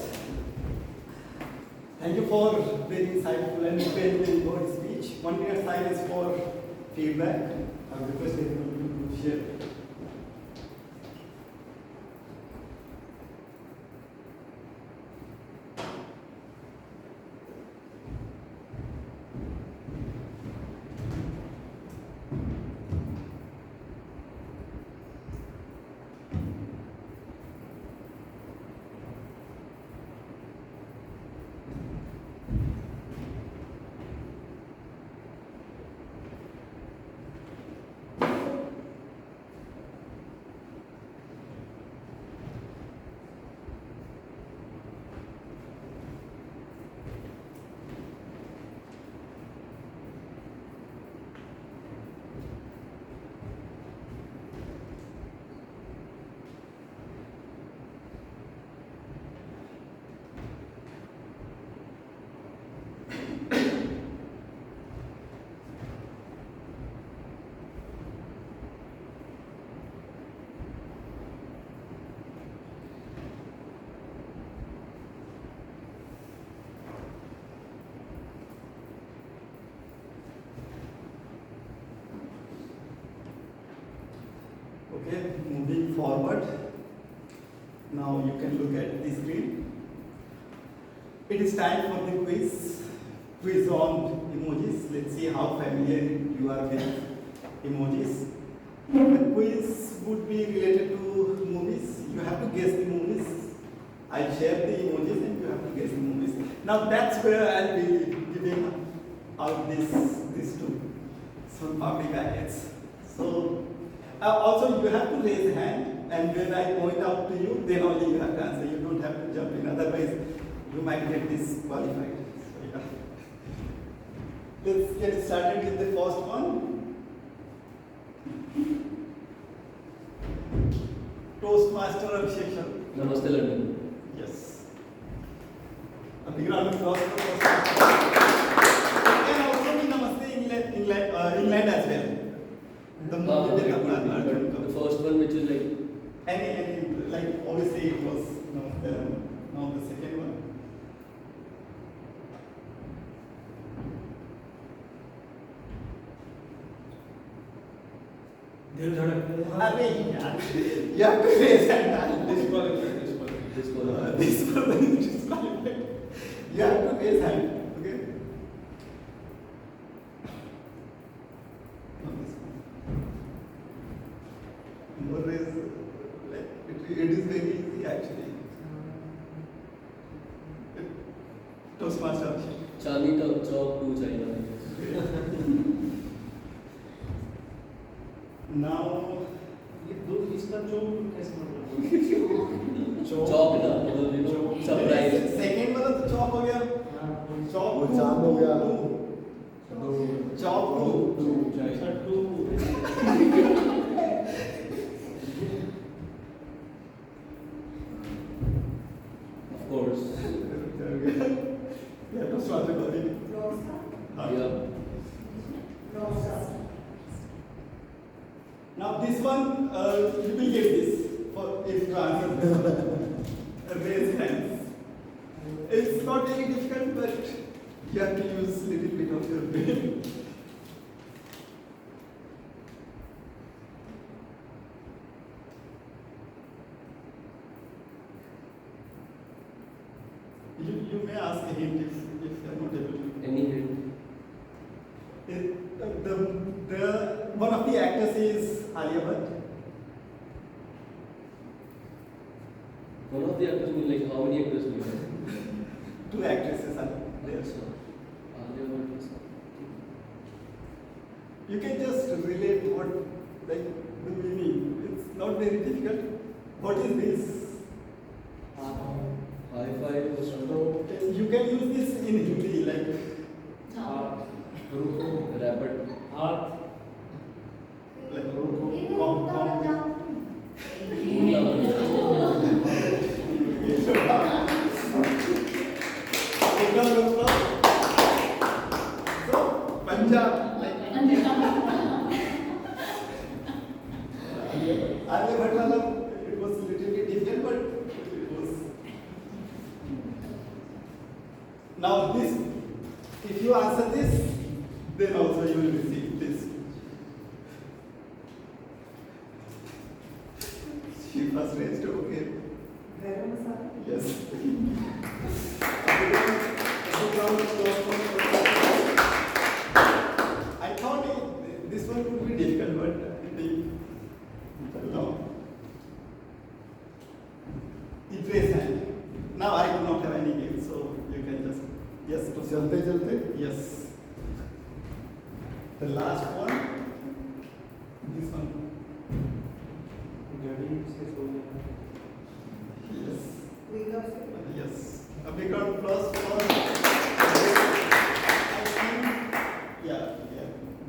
Thank you for very insightful and very good speech. 1 minute silence for feedback. I would request everyone to share. Okay, moving forward. Now you can look at the screen. It is time for the quiz. Quiz on emojis. Let's see how familiar you are with emojis. The quiz would be related to movies. You have to guess the movies. I'll share the emojis and you have to guess the movies. Now that's where I'll be giving out these two. Some public packets. So also you have to raise a hand, and when I point out to you, then only you have to answer. You don't have to jump in, otherwise you might get disqualified. So, yeah. Let's get started with the first one. Toastmaster Abhishek. Namaste, London. Yes. A big round of applause for Toastmasters. And also we namaste England as well. The moment they come back, The first one, which is like any like obviously it was now the second one. दिल धड़क अरे यार, you have to raise hand. Disqualified. This person is disqualified. You have to raise hand. Okay. Not this one. More is like it is very easy actually. Toastmaster. Charlie Chowk to China. Now ये दो इसका चौक कैसे मतलब Chowk ना, मतलब you know, surprise. second वाला तो चौक हो गया. चौक वो चांद हो गया. चौक टू. टू Of course. Yeah, Toastmaster got it. Rosa. Yeah. Rosa. Now this one, you will get this for if you answer this one. Raise hands. It's not very difficult, but you have to use little bit of your brain. You may ask a hint if you are not able to. Any hint? The one of the actors is Alia Bhatt. One of the actors mean like how many actors we have? Two actresses are there. Alia Bhatt is- You can just relate what like the meaning. It's not very difficult. What is this? High five or something. You can use this in Hindi like Rapid. हाथ like so Punjab like Alia Bhatt wala, it was a little bit difficult, but it was. Now this, if you answer this, then also you will receive this. She was raised, okay. Garam masala. Yes. I thought this one would be difficult, but no. It raised hand. Now I do not have any game, so you can just yes. चलते चलते Yes. The last one. This one. गाड़ी से सो गया Yes. Wake up. Yes. A big round of applause for. Yeah.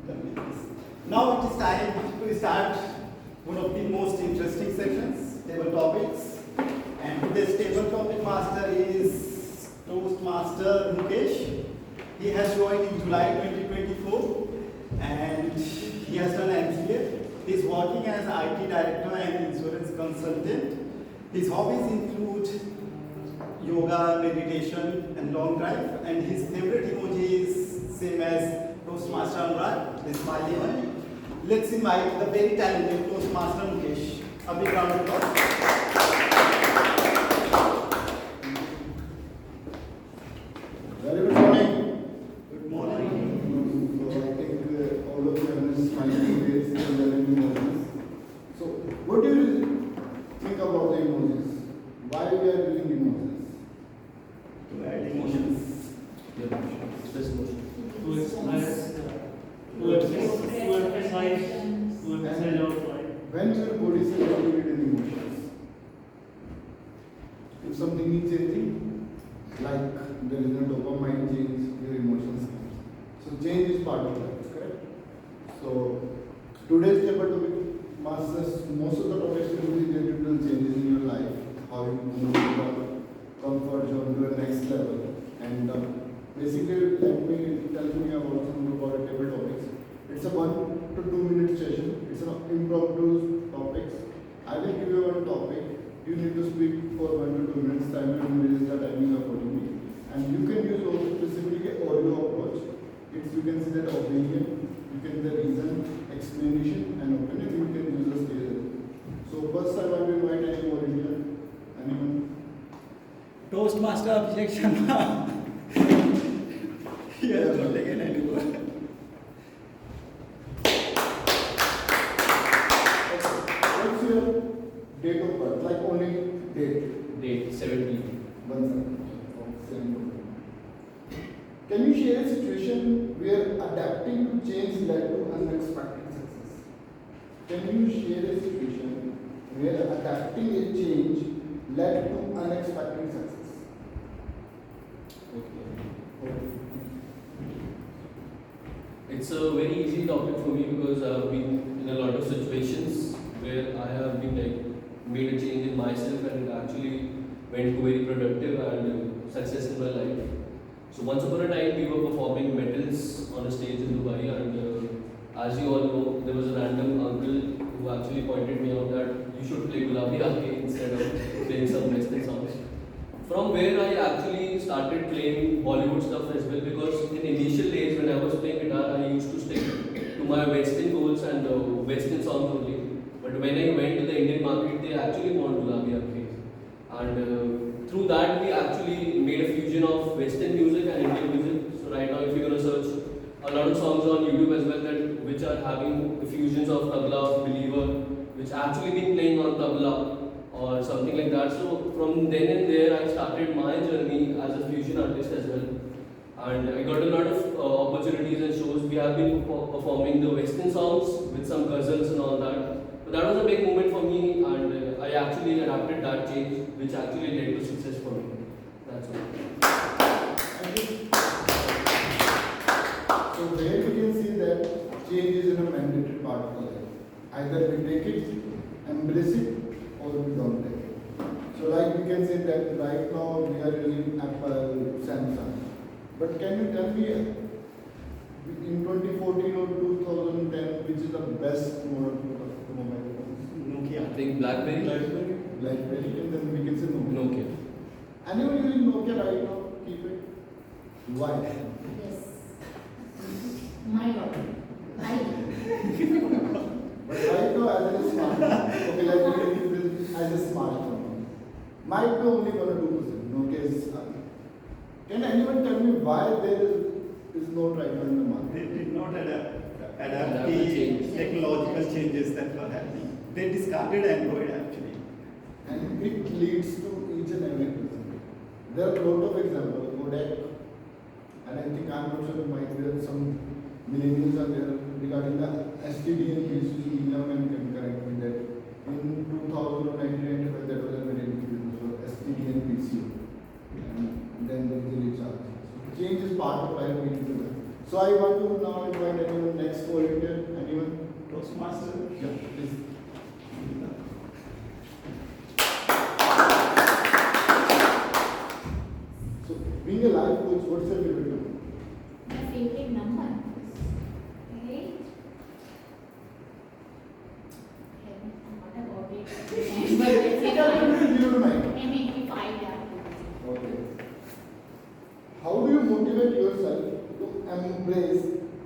Done with this. Now it is time to start one of the most interesting sections, table topics. And today's table topic master is Toastmaster Mukesh. He has joined in July 2024 and he has done MBA. He is working as IT director and insurance consultant. His hobbies include yoga, meditation and long drive, and his favorite emoji is same as Toastmaster Anurag, the smiley one. Let's invite the very talented Toastmaster Mukesh. A big round of applause. very good morning. Good morning. So I think all of you have been smiling face and learning emojis. So what do you think about the emojis? Why we are using emojis? To add emotions. Yeah. Express emotion. to emphasize our point. When your body is activated in emotions, if something is changing, like there is a dopamine change, your emotions change. So change is part of that, correct? So today's table topic, masters, most of the topics will be related to changes in your life, how you move from comfort zone to the next level. And basically, let me tell you about some about table topics. It's a 1 to 2 minute session. It's an impromptu topics. I will give you one topic. You need to speak for 1 to 2 minutes. Time will release the timing accordingly. And you can use also specifically audio approach. It's you can see that opinion, you can the reason, explanation, and opinion. You can use the stage. So first, I want to invite any volunteer. Anyone? Toastmaster Abhishek Sharma. He has not taken anymore. What's your date of birth? Like only date. Date 17. 1 second. Can you share a situation where adapting to change led to unexpected success? Can you share a situation where adapting a change led to unexpected success? Okay. It's a very easy topic for me because I have been in a lot of situations where I have been made a change in myself and it actually went to very productive and success in my life. So once upon a time we were performing medals on a stage in Dubai and as you all know there was a random uncle who actually pointed me out that you should play Gulabi Aake instead of playing some western songs. From where I actually started playing Bollywood stuff as well because in initial days when I was playing guitar I used to stick to my western goals and western songs only. But when I went to the Indian market they actually want Gulabi Aake. And through that we actually made a fusion of western music and Indian music. So right now if you're going to search a lot of songs on YouTube as well that which are having fusions of tabla, believer, which actually been playing on tabla or something like that. So from then and there I started my journey as a fusion artist as well. And I got a lot of opportunities and shows. We have been performing the western songs with some ghazals and all that. But that was a big moment for me and I actually adapted that change which actually led to success for me. That's all. So there we can see that change is a mandatory part of life. Either we take it, embrace it, or we don't take it. So like we can say that right now we are using Apple, Samsung. But can you tell me in 2014 or 2010 which is the best model of mobile phones? Nokia. I think BlackBerry. BlackBerry, and then we can say Nokia. Nokia. Anyone using Nokia right now? Keep it. Why? Yes. My God. But right now as a smartphone, okay, like we can use this as a smartphone. Might be only 1 or 2%. Nokia is. Can anyone tell me why there is no right now in the market? They did not adapt Adapt the the change. technological changes that were happening. They discarded Android actually. And it leads to each and every person. There are a lot of examples. Kodak, and I think I'm not sure might be some millennials are there regarding the STD and PCU. Millennium can correct me that in 2000 or 1995 that was a very big business for STD and PCU. And then there is a recharge. So change is part of life we need to do. So I want to now invite anyone next volunteer. Anyone? Toastmaster. Yeah, please. So being a life coach, what's your favorite number? My favorite number. 8. What about it? But let's say 5. 0 to 9. Maybe 5, yeah. Okay. How do you motivate yourself to embrace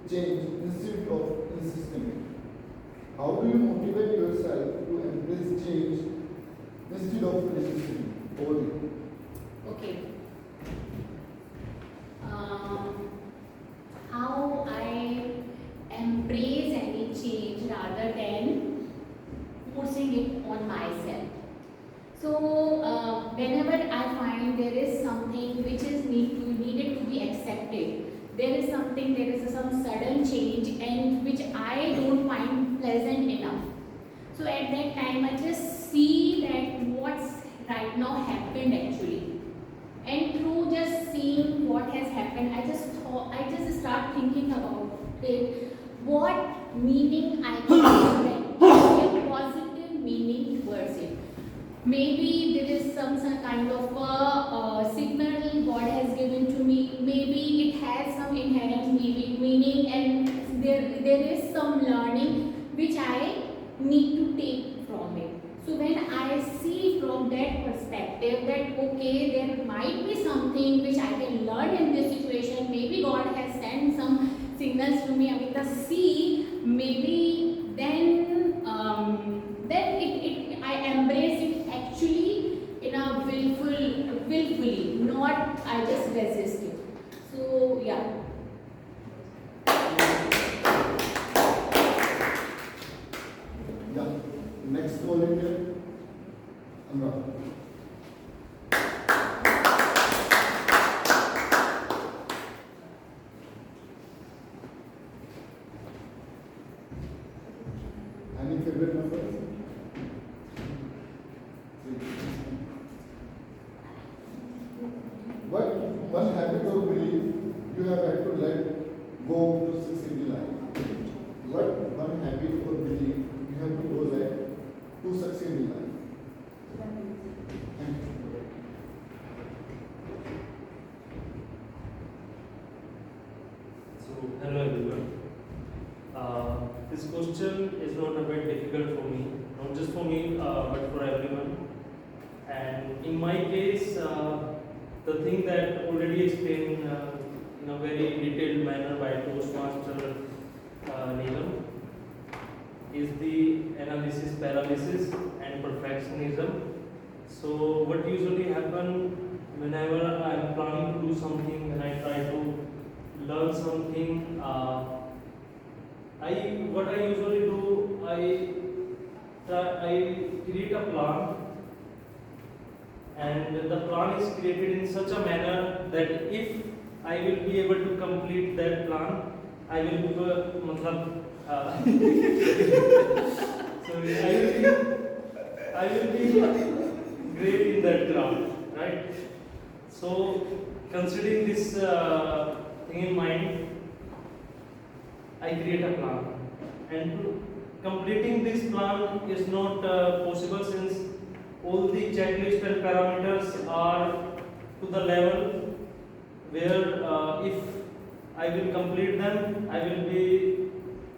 change instead of insisting it? How do you motivate yourself to embrace change instead of resisting it? Okay. How I embrace any change rather than forcing it on myself. So whenever I find there is something which is needed to be accepted, there is some sudden change and which I don't find pleasant enough. So at that time I just see that what's right now happened actually. And through just seeing what has happened, I just start thinking about it, what meaning I can give a positive meaning towards it. Maybe there is some kind of a signal God has given to me there is some learning which I need to take from it. So when I see from that perspective that okay, there might be something which I can learn in this situation, maybe God has sent some signals to me with the sea, maybe then I embrace it actually in a willfully, not I just resist it. So yeah. Yeah. Next volunteer, Amra. Any favorite numbers? What one habit or belief you have had to let go to succeed in life? What one habit or belief you have to go let to succeed in life? Thank you. So, hello everyone. This question is not a bit difficult for me, not just for me, but for everyone. And in my case, the thing that already explained in a very detailed manner by Toastmaster Neelam is the analysis paralysis and perfectionism. So what usually happen whenever I am planning to do something, when I try to learn something, what I usually do, I create a plan, and the plan is created in such a manner that if I will be able to complete that plan, I will I will be great in that craft, right? So considering this thing in mind, I create a plan, and completing this plan is not possible since all the checklist and parameters are to the level where if I will complete them, I will be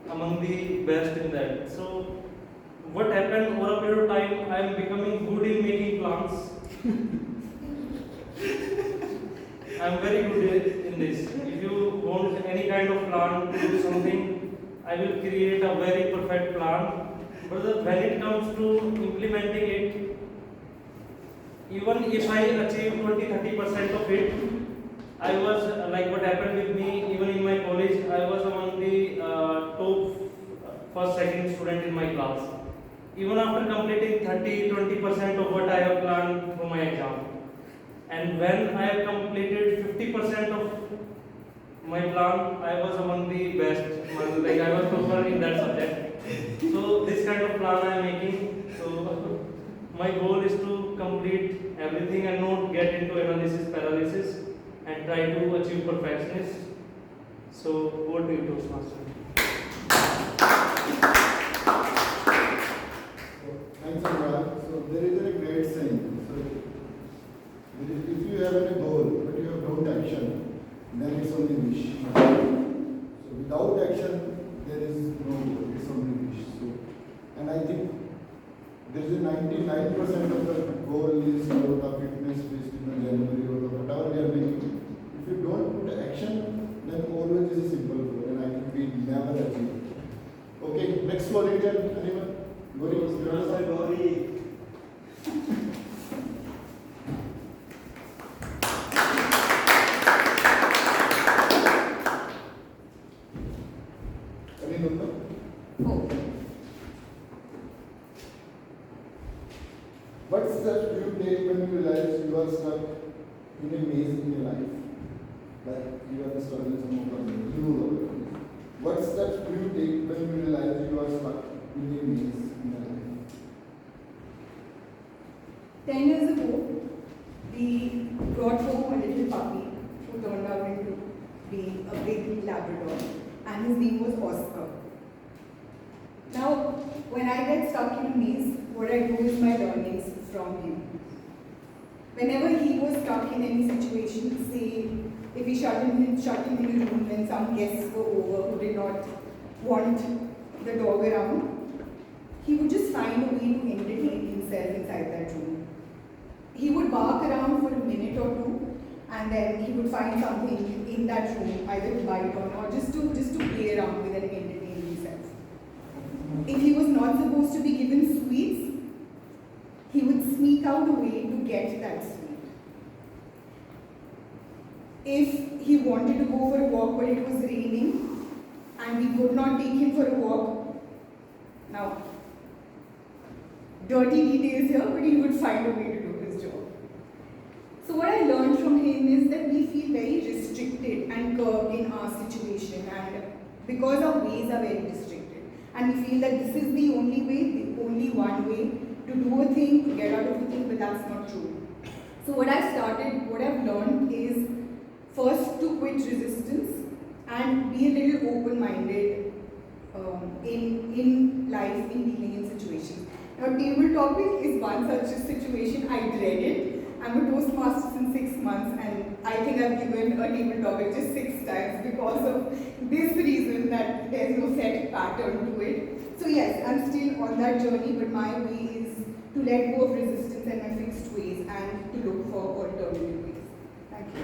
among the best in that. So what happened over a period of time, I am becoming good in making plans. I am very good in this. If you want any kind of plan to do something, I will create a very perfect plan. But when it comes to implementing it, even if I achieve 20-30% of it, I was like what happened with me. Even in my college, I was among the top first, second student in my class. Even after completing 30-20% of what I have planned for my exam, and when I have completed 50% of my plan, I was among the best. Like I was topper in that subject. So this kind of plan I am making. So my goal is to complete everything and not get into analysis paralysis and try to achieve perfectionist. So what do you do, Toastmaster? Thanks, Amra. So there is a great saying. So if you have a goal but you have no action, then it's only wish. So without action, there is no goal. It's only wish. So, and I think there is a 99% of the goal is about the fitness fest in January or whatever we are making. If you don't put action, then always is a simple goal, and I think we never achieve it. Okay, next volunteer, anyone? Gori. Any number? 4. What steps do you take when you realize you are stuck in a maze in your life? Like you are stuck in some problem, you know. What steps do you take when you realize you are stuck in a maze in your life? 10 years ago, we brought home a little puppy who turned out into be a big Labrador, and his name was Oscar. Now, when I get stuck in a maze, what I do is my learnings from him. Whenever he was stuck in any situation, say if we shut him in a room when some guests were over who did not want the dog around, he would just find a way to entertain himself inside that room. He would bark around for a minute or two, and then he would find something in that room, either to bite on or just to play around with and entertain himself. If he was not supposed to be given sweets, he would sneak out a way to get that sweet. If he wanted to go for a walk but it was raining and we could not take him for a walk, now, dirty details here, but he would find a way to do his job. So what I learned from him is that we feel very restricted and curbed in our situation, and because our ways are very restricted, and we feel that this is the only way, the only one way to do a thing, to get out of a thing, but that's not true. So what I've learned is first to quit resistance and be a little open-minded in life, in dealing in situations. Now, table topic is one such a situation. I dread it. I'm a Toastmaster in 6 months, and I think I've given a table topic just 6 times because of this reason that there's no set pattern to it. So yes, I'm still on that journey, but my way is to let go of resistance and my fixed ways and to look for alternative ways. Thank you.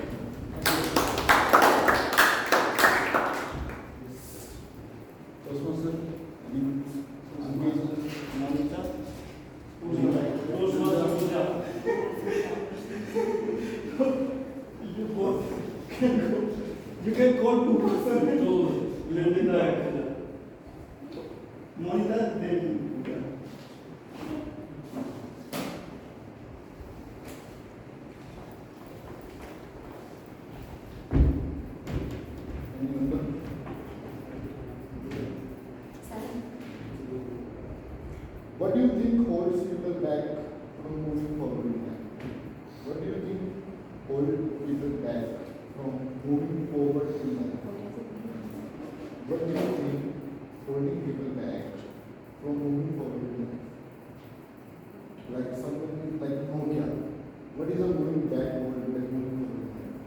Toastmaster, You can call two person. Monica, then. What do you think holds people back from moving forward in life? What do you think holds people back from moving forward in life? What do you think holding people back from moving forward in life? Like something like Nokia. What is a moving back or like moving forward in life?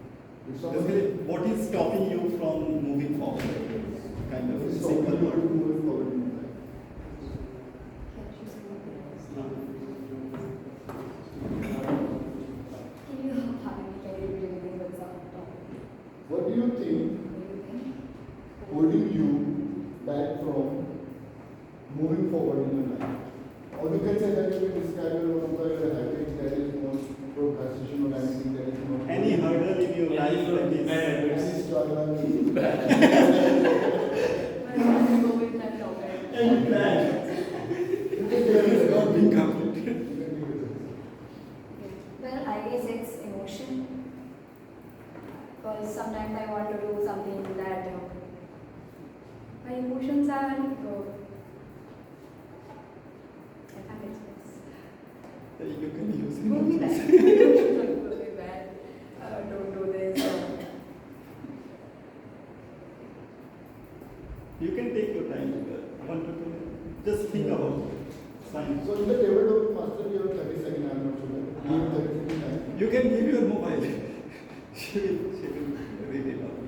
If someone Basically, what is stopping you from moving forward? Kind of is simple stopping you word. to move forward in life. What do you think holding you back from moving forward in your life? Or you can say that you can describe your own habit that is not procrastination or anything that is not. Any hurdle in your life that is Any struggle. any plan. There is not being completed. Well, I guess it's emotion. Because sometimes I want to do something that my emotions are I can't express. You can use Don't be it. bad. Don't be bad. Don't do this. You can take your time. 1 to 2 minutes. Just think about it. Fine. So in the tabletop master, you have 30 seconds. I'm not sure. You have 30 seconds time. You can give your mobile. she will read it out.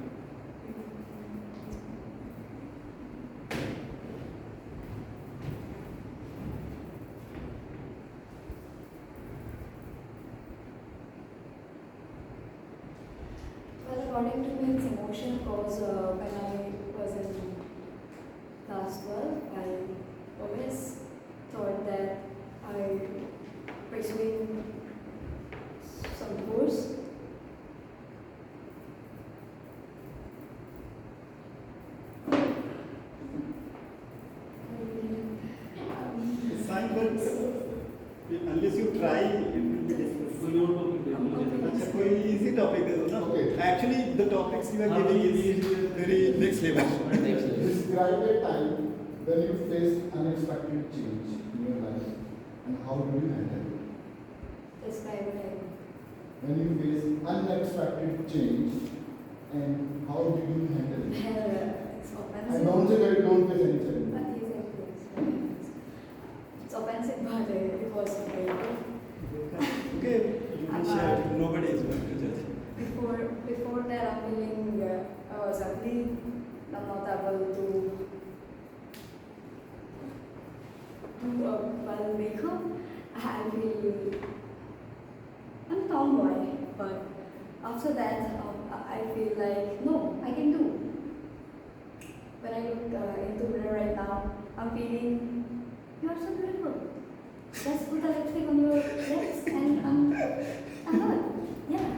Well, according to me, it's emotion because when I was in class 12, I always thought that I pursuing some course. It's fine, but unless you try, it will be difficult. अच्छा कोई easy topic दे दो ना. Okay. Actually, the topics you are giving is very next level. Describe a time when you faced unexpected change in your life and how did you handle it? Describe it. When you face unexpected change and how did you handle it? It's offensive. And don't say that you don't face any challenge. But yes, I face. It's offensive, but it was very good. Okay, you can share. Nobody is going to judge. Before that, I'm feeling I was ugly. I'm not able to do well makeup, I feel I'm a tomboy, but after that, I feel like, no, I can do. When I look into the mirror right now, I'm feeling, you are so beautiful. Just put a lipstick on your lips and I'm not. Yeah.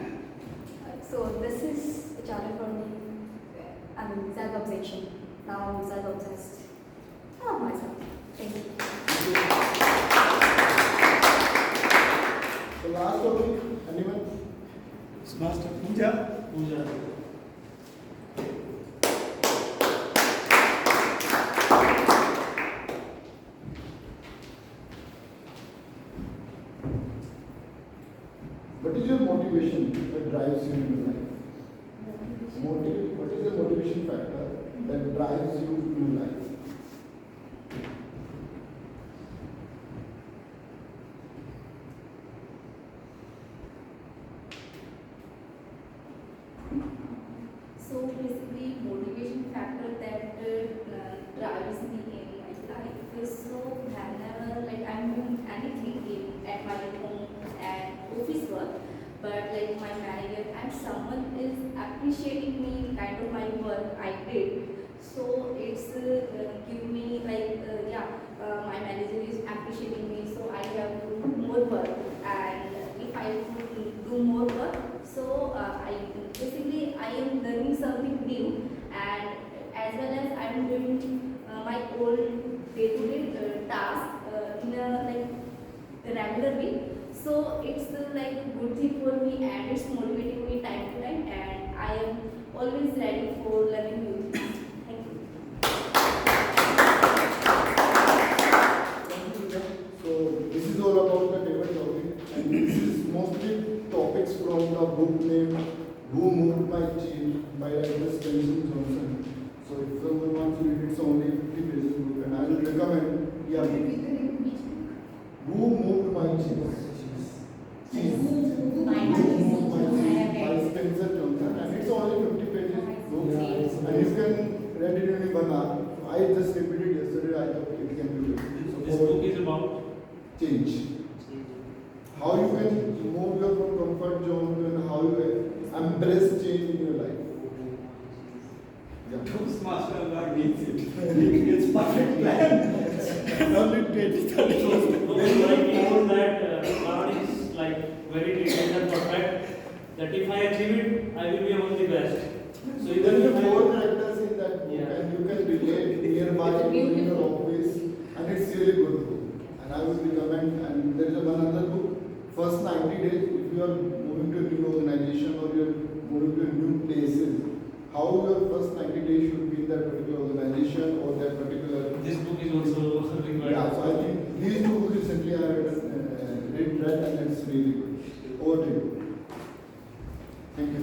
So this is a challenge for me. I mean, self-obsession. Now I'm self-obsessed. I love myself. Thank you. So last topic, anyone? Master Puja. Puja. What is your motivation that drives you in your life? What is the motivation factor that drives you in life? So basically, motivation factor that drives me in my life is so whenever like I'm doing anything at my home and office work, but like my manager and someone is appreciating me kind of my work I did. So it's give me like my manager is appreciating me, so I have to do more work, and if I do more work, so I am learning something new, and as well as I am doing my old day-to-day task in a like regular way. So it's like a good thing for me, and it's motivating me time to time, and I am always ready for learning new things. Thank you. So this is all about the table topic, and this is mostly topics from the book named Who Moved My Cheese by writer Stenson Johnson. So if someone wants to read, it's only 50 pages book, and I will recommend. Yeah. Who Moved My Cheese? My By Spencer Johnson, and it's only 50 pages book, and you can read it in 1 hour. I just repeated yesterday. I thought it can be good. So This book is about change. How you can move your from comfort zone and how you embrace change in your life. Yeah. Toastmaster Award needs it. It's perfect plan. Only 20, 30 when I told that God is like very detailed and perfect, that if I achieve it, I will be among the best. So There even are if 4 characters in that book, Yeah. and you can relate nearby in your office, and it's really good book. And I would recommend. And there is one other book, First 90 Days. If you are moving to a new organization or you are moving to new places, how your first 90 days should be in that particular organization or that particular. this book is also required. Yeah, so I think these 2 books recently I have read, and it's really good. Over to you. Thank you.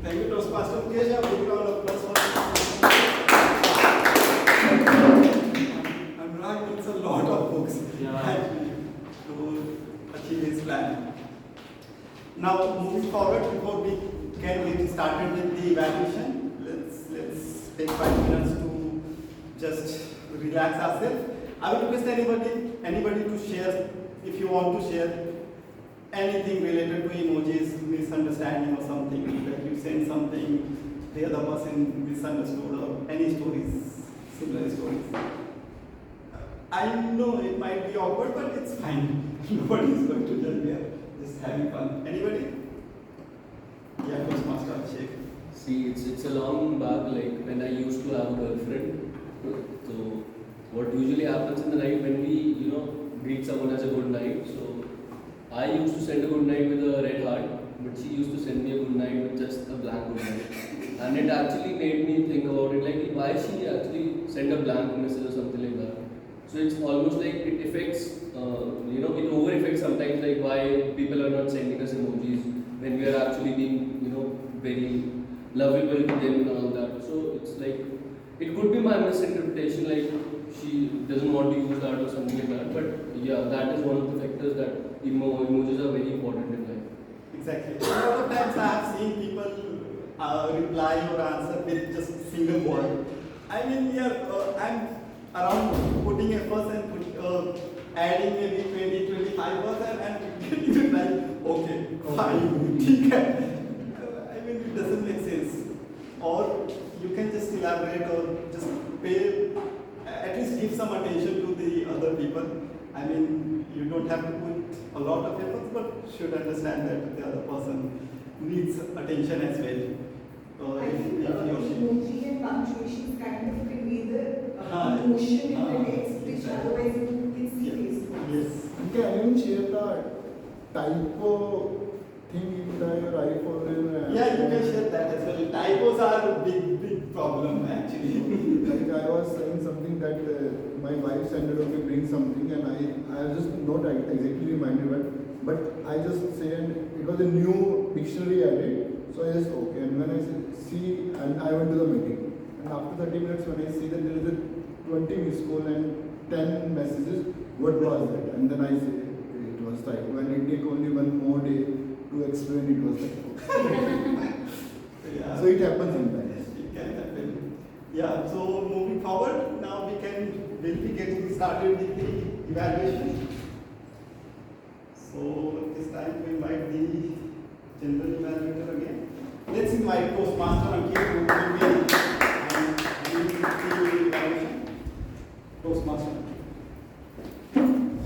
Thank you, Toastmaster Mukesh. A big round of applause for Anurag needs a lot of books Yeah. actually to achieve his plan. Now, moving forward, before we can get started with the evaluation, let's take 5 minutes to just relax ourselves. I will request anybody to share, if you want to share anything related to emojis, misunderstanding or something, that you send something, the other person misunderstood, or any stories, similar stories. I know it might be awkward, but it's fine. Nobody is going to judge. We are just having fun. Anybody? Yeah, Toastmaster Abhishek. See, it's a long back, like when I used to have a girlfriend. So what usually happens in the night when we, greet someone as a good night. So I used to send a good night with a red heart, but she used to send me a good night with just a blank good night. And it actually made me think about it, like why she actually send a blank message or something like that. So it's almost like it affects, it over affects sometimes, like why people are not sending us emojis when we are actually being, very lovable to them and all that. So it's like, it could be my misinterpretation, like she doesn't want to use that or something like that. But yeah, that is one of the factors that emojis are very important in life. Exactly. A lot of times I have seen people reply or answer with just a single word. I mean, I'm around putting efforts and adding maybe 20-25% and getting it like, okay, fine, ठीक है. I mean, it doesn't make sense. Or you can just elaborate or just pay, at least give some attention to the other people. I mean, you don't have to put a lot of efforts, but should understand that the other person needs attention as well. I think If he or she. emoji and punctuations kind of convey the emotion in the text, which otherwise you can see face to face. Yes. Can you share the typo thing in your iPhone? Yeah, you can share that as well. Typos are a big problem actually. Like I was saying something that my wife said that okay, bring something, and I just not exactly reminded, but I just said it was a new dictionary added. So I just okay, and when I see, and I went to the meeting, and after 30 minutes when I see that there is a 20 missed call and 10 messages, what was that? And then I say it was typo, and it took only one more day to explain it was typo. Yeah. So it happens sometimes. It can happen. Yeah, so moving forward, now we'll be getting started with the evaluation. So this time we invite the general evaluator again. Let's invite Toastmaster Ankit who will be doing the evaluation. Toastmaster.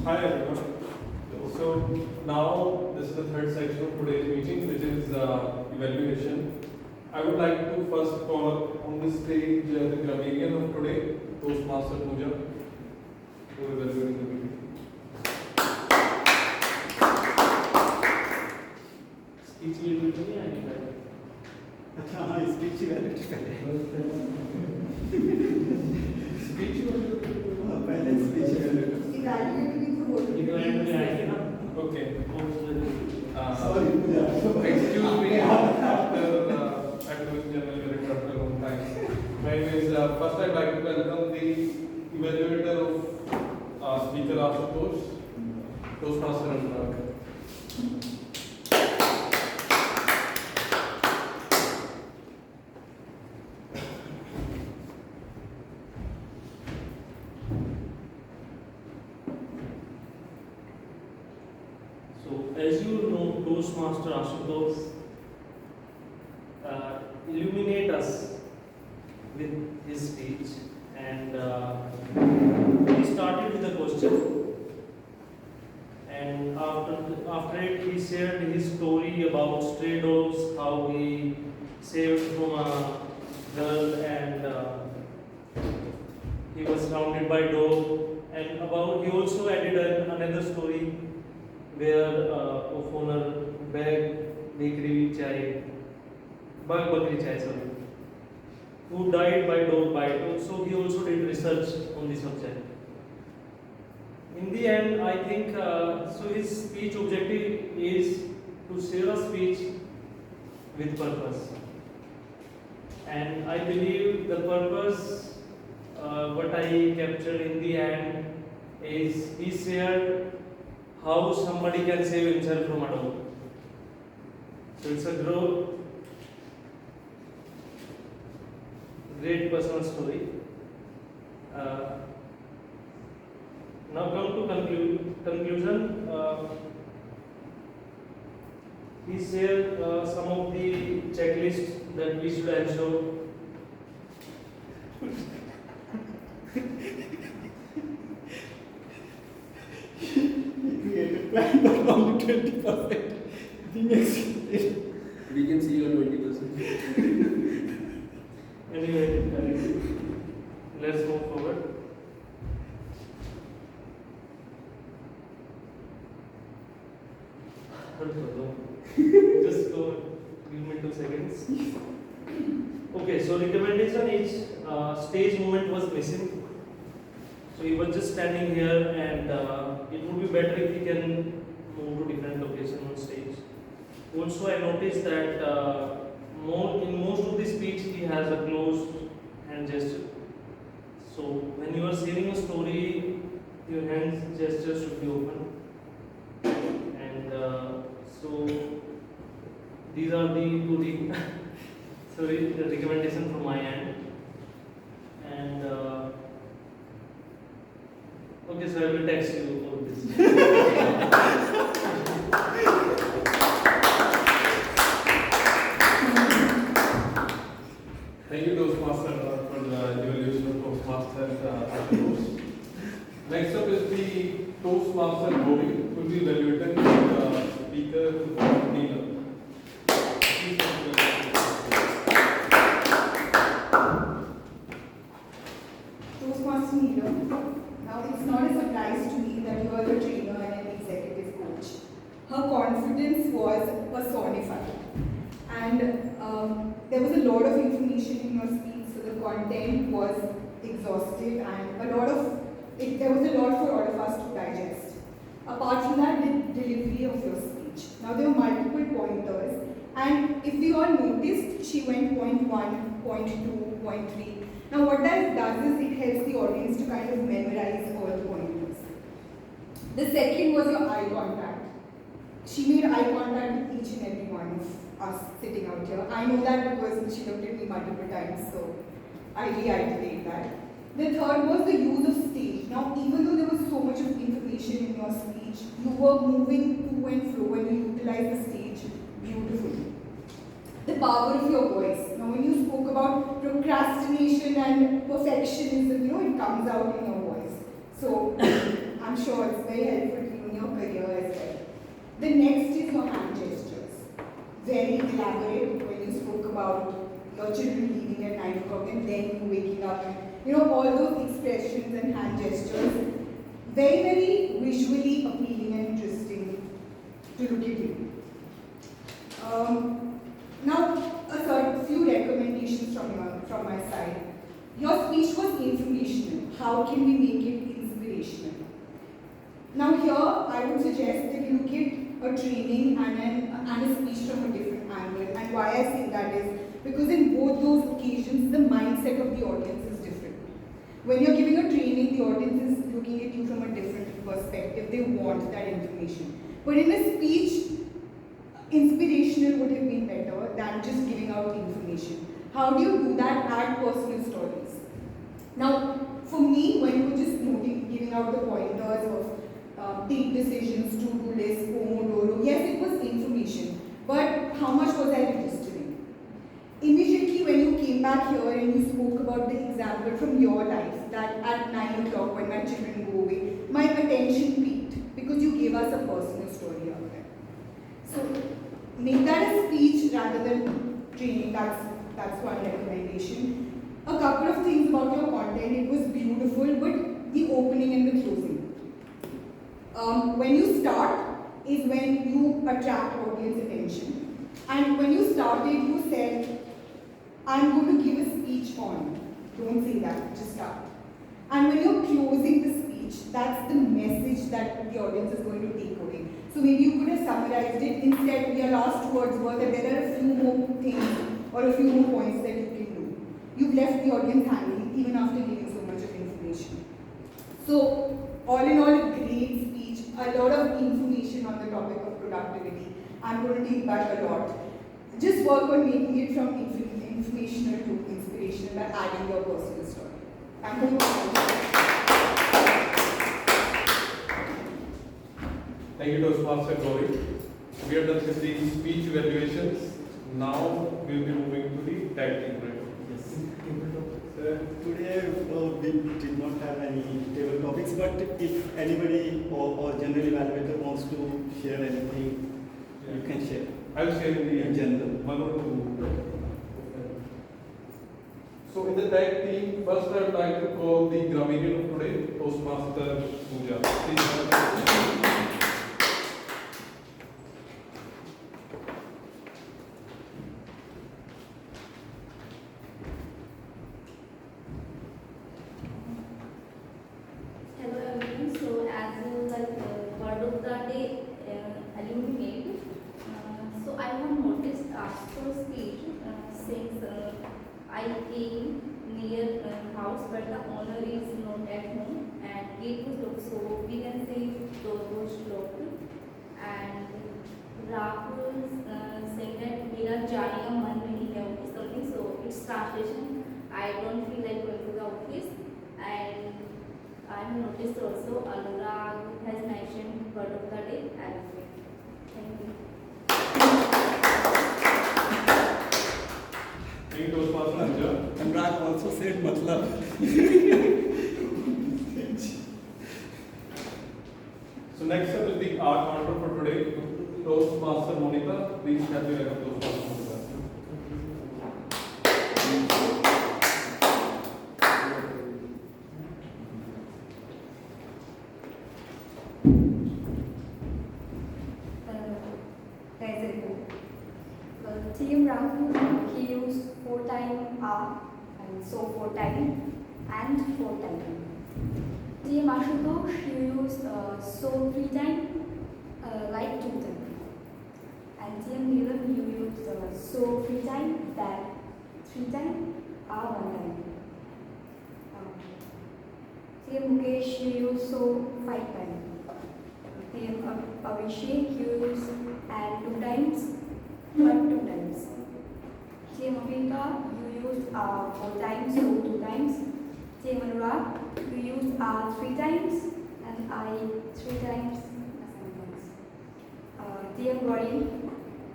Hi everyone. So now this is the third section of today's meeting, which is evaluation. I would like to first call up on the stage the grammarian of today, Toastmaster Pooja, who is evaluating the meeting. Speech evaluation नहीं आएगी पहले. अच्छा हाँ speech evaluate पहले पहले speech evaluate Evaluate भी तो बोल Evaluate में आएगी ना. Okay. Sorry Excuse me after acting general director after a long time. Anyways, first I'd like to welcome the evaluator of speaker Ashutosh, Toastmaster Anurag. So, as you know, Toastmaster Ashutosh illuminate us with his speech, and he started with a question, and after it he shared his story about stray dogs, how he saved from a girl, and he was surrounded by dog, and he also added another story where of owner bakri chai, sorry, who died by dog bite. So he also did research on the subject. In the end, I think so his speech objective is to share a speech with purpose, and I believe the purpose what I captured in the end is he shared how somebody can save himself from a dog. So it's a great personal story. Now come to conclusion. He shared some of the checklists that we should ensure. created plan but only 20% being executed. We can see your 20%. Anyway, let's move forward. Just go, give me 2 seconds. Okay, so recommendation is stage movement was missing. So he was just standing here, and it would be better if he can move to different location on stage. Also, I noticed that in most of the speech he has a closed hand gesture. So when you are sharing a story, your hand gesture should be open. And so these are the recommendation from my end. And Okay, so I will text you for this. Thank you, Toastmaster, for the evaluation of Toastmaster attributes. Next up is the Toastmaster body, will be evaluated by the speaker Neela. Toastmaster Millennium. Now, it's not a surprise to me that you are a trainer and an executive coach. Her confidence was personified. And there was a lot of information in your speech, so the content was exhaustive and there was a lot for all of us to digest. Apart from that, the delivery of your speech. Now, there were multiple pointers, and if we all noticed, she went point 1, point 2, point 3. Now, what that does is it helps the audience to kind of memorize all the pointers. The second was your eye contact. She made eye contact with each and every one of us sitting out here. I know that because she looked at me multiple times, so I reiterate that. The third was the use of stage. Now, even though there was so much of information in your speech, you were moving to and fro and you utilized the stage beautifully. The power of your voice. Now, when you spoke about procrastination and perfectionism, it comes out in your voice. So, I'm sure it's very helpful to you in your career as well. The next is your hand gestures. Very elaborate when you spoke about your children leaving at 9 o'clock and then you waking up. All those expressions and hand gestures. Very, very visually appealing and interesting to look at you. Now, a few recommendations from my side. Your speech was informational. How can we make it inspirational? Now here, I would suggest that you look at a training and a speech from a different angle. And why I say that is because in both those occasions, the mindset of the audience is different. When you're giving a training, the audience is looking at you from a different perspective. They want that information. But in a speech, inspirational would have been better than just giving out information. How do you do that? Add personal stories. Now, for me, when you were just giving out the pointers of take decisions, to-do list, Pomodoro, yes, it was information, but how much was I registering? Immediately when you came back here and you spoke about the example from your life, that at 9 o'clock when my children go away, my attention peaked because you gave us a personal story out there. So, make that a speech rather than training, that's one recommendation. A couple of things about your content, it was beautiful, but the opening and the closing. When you start is when you attract audience attention. And when you started, you said, I'm going to give a speech on. Don't say that, just start. And when you're closing the speech, that's the message that the audience is going to take away. So maybe you could have summarized it. Instead, your last words were that there are a few more things or a few more points that you can do. You've left the audience hanging even after giving so much of information. So, all in all, a great speech, a lot of information on the topic of productivity. I'm going to take back a lot. Just work on making it from informational to inspirational by adding your personal story. Thank you. Thank you, Toastmaster Gauri. We have done 15 speech evaluations. Now we will be moving to the tag team, right? Today we did not have any table topics, but if anybody or general evaluator wants to share anything, you can share. I will share in general. one or two. So in the tag team, first I would like to call the grammarian of today, Toastmaster Pooja. Please. Hello everyone. So as word of the day illuminate, so I have noticed after speech since I came near house, but the owner is not at home and gate was locked, so we can say door was locked. And Rahul saying that मेरा जाने का मन नहीं है office something, so it's translation. I don't feel like going to the office. And I noticed also Anurag has mentioned word of the day and thank you. Thank you, Toastmaster Pooja. Anurag also said matlab. So next up is the art counter for today. Toastmaster Monica, please have your Toastmaster Monica. TM Rahul, he used 4 time R and so 4 time and 4 time. TM Ashutosh, you used so 3 time like 2 time. And TM Neelam, you used so 3 time that 3 time R 1 time. TM Mukesh, you used so 5 time. TM Abhishek, you used and 2 times. But 2 times. TM Amrita, you used 4 times, so 2 times. TM Anurag, you used 3 times, and I 3 times. TM Gauri,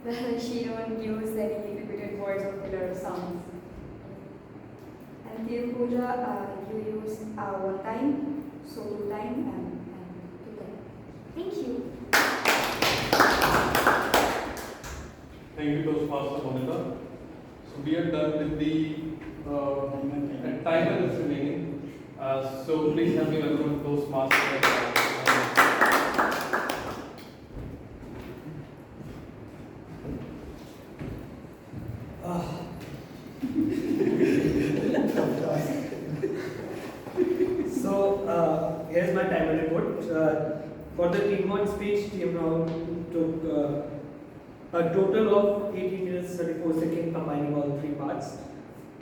well, she don't use any repeated words or filler sounds. And TM Pooja, you used 1 time, so 2 times, and 2 times. Thank you. Thank you, Toastmaster Monica. So we are done with the timer is remaining. So please help me welcome Toastmaster. So here's my timer report. For the team one speech, TM Rahul took a total of 18 minutes 34 seconds combining all 3 parts.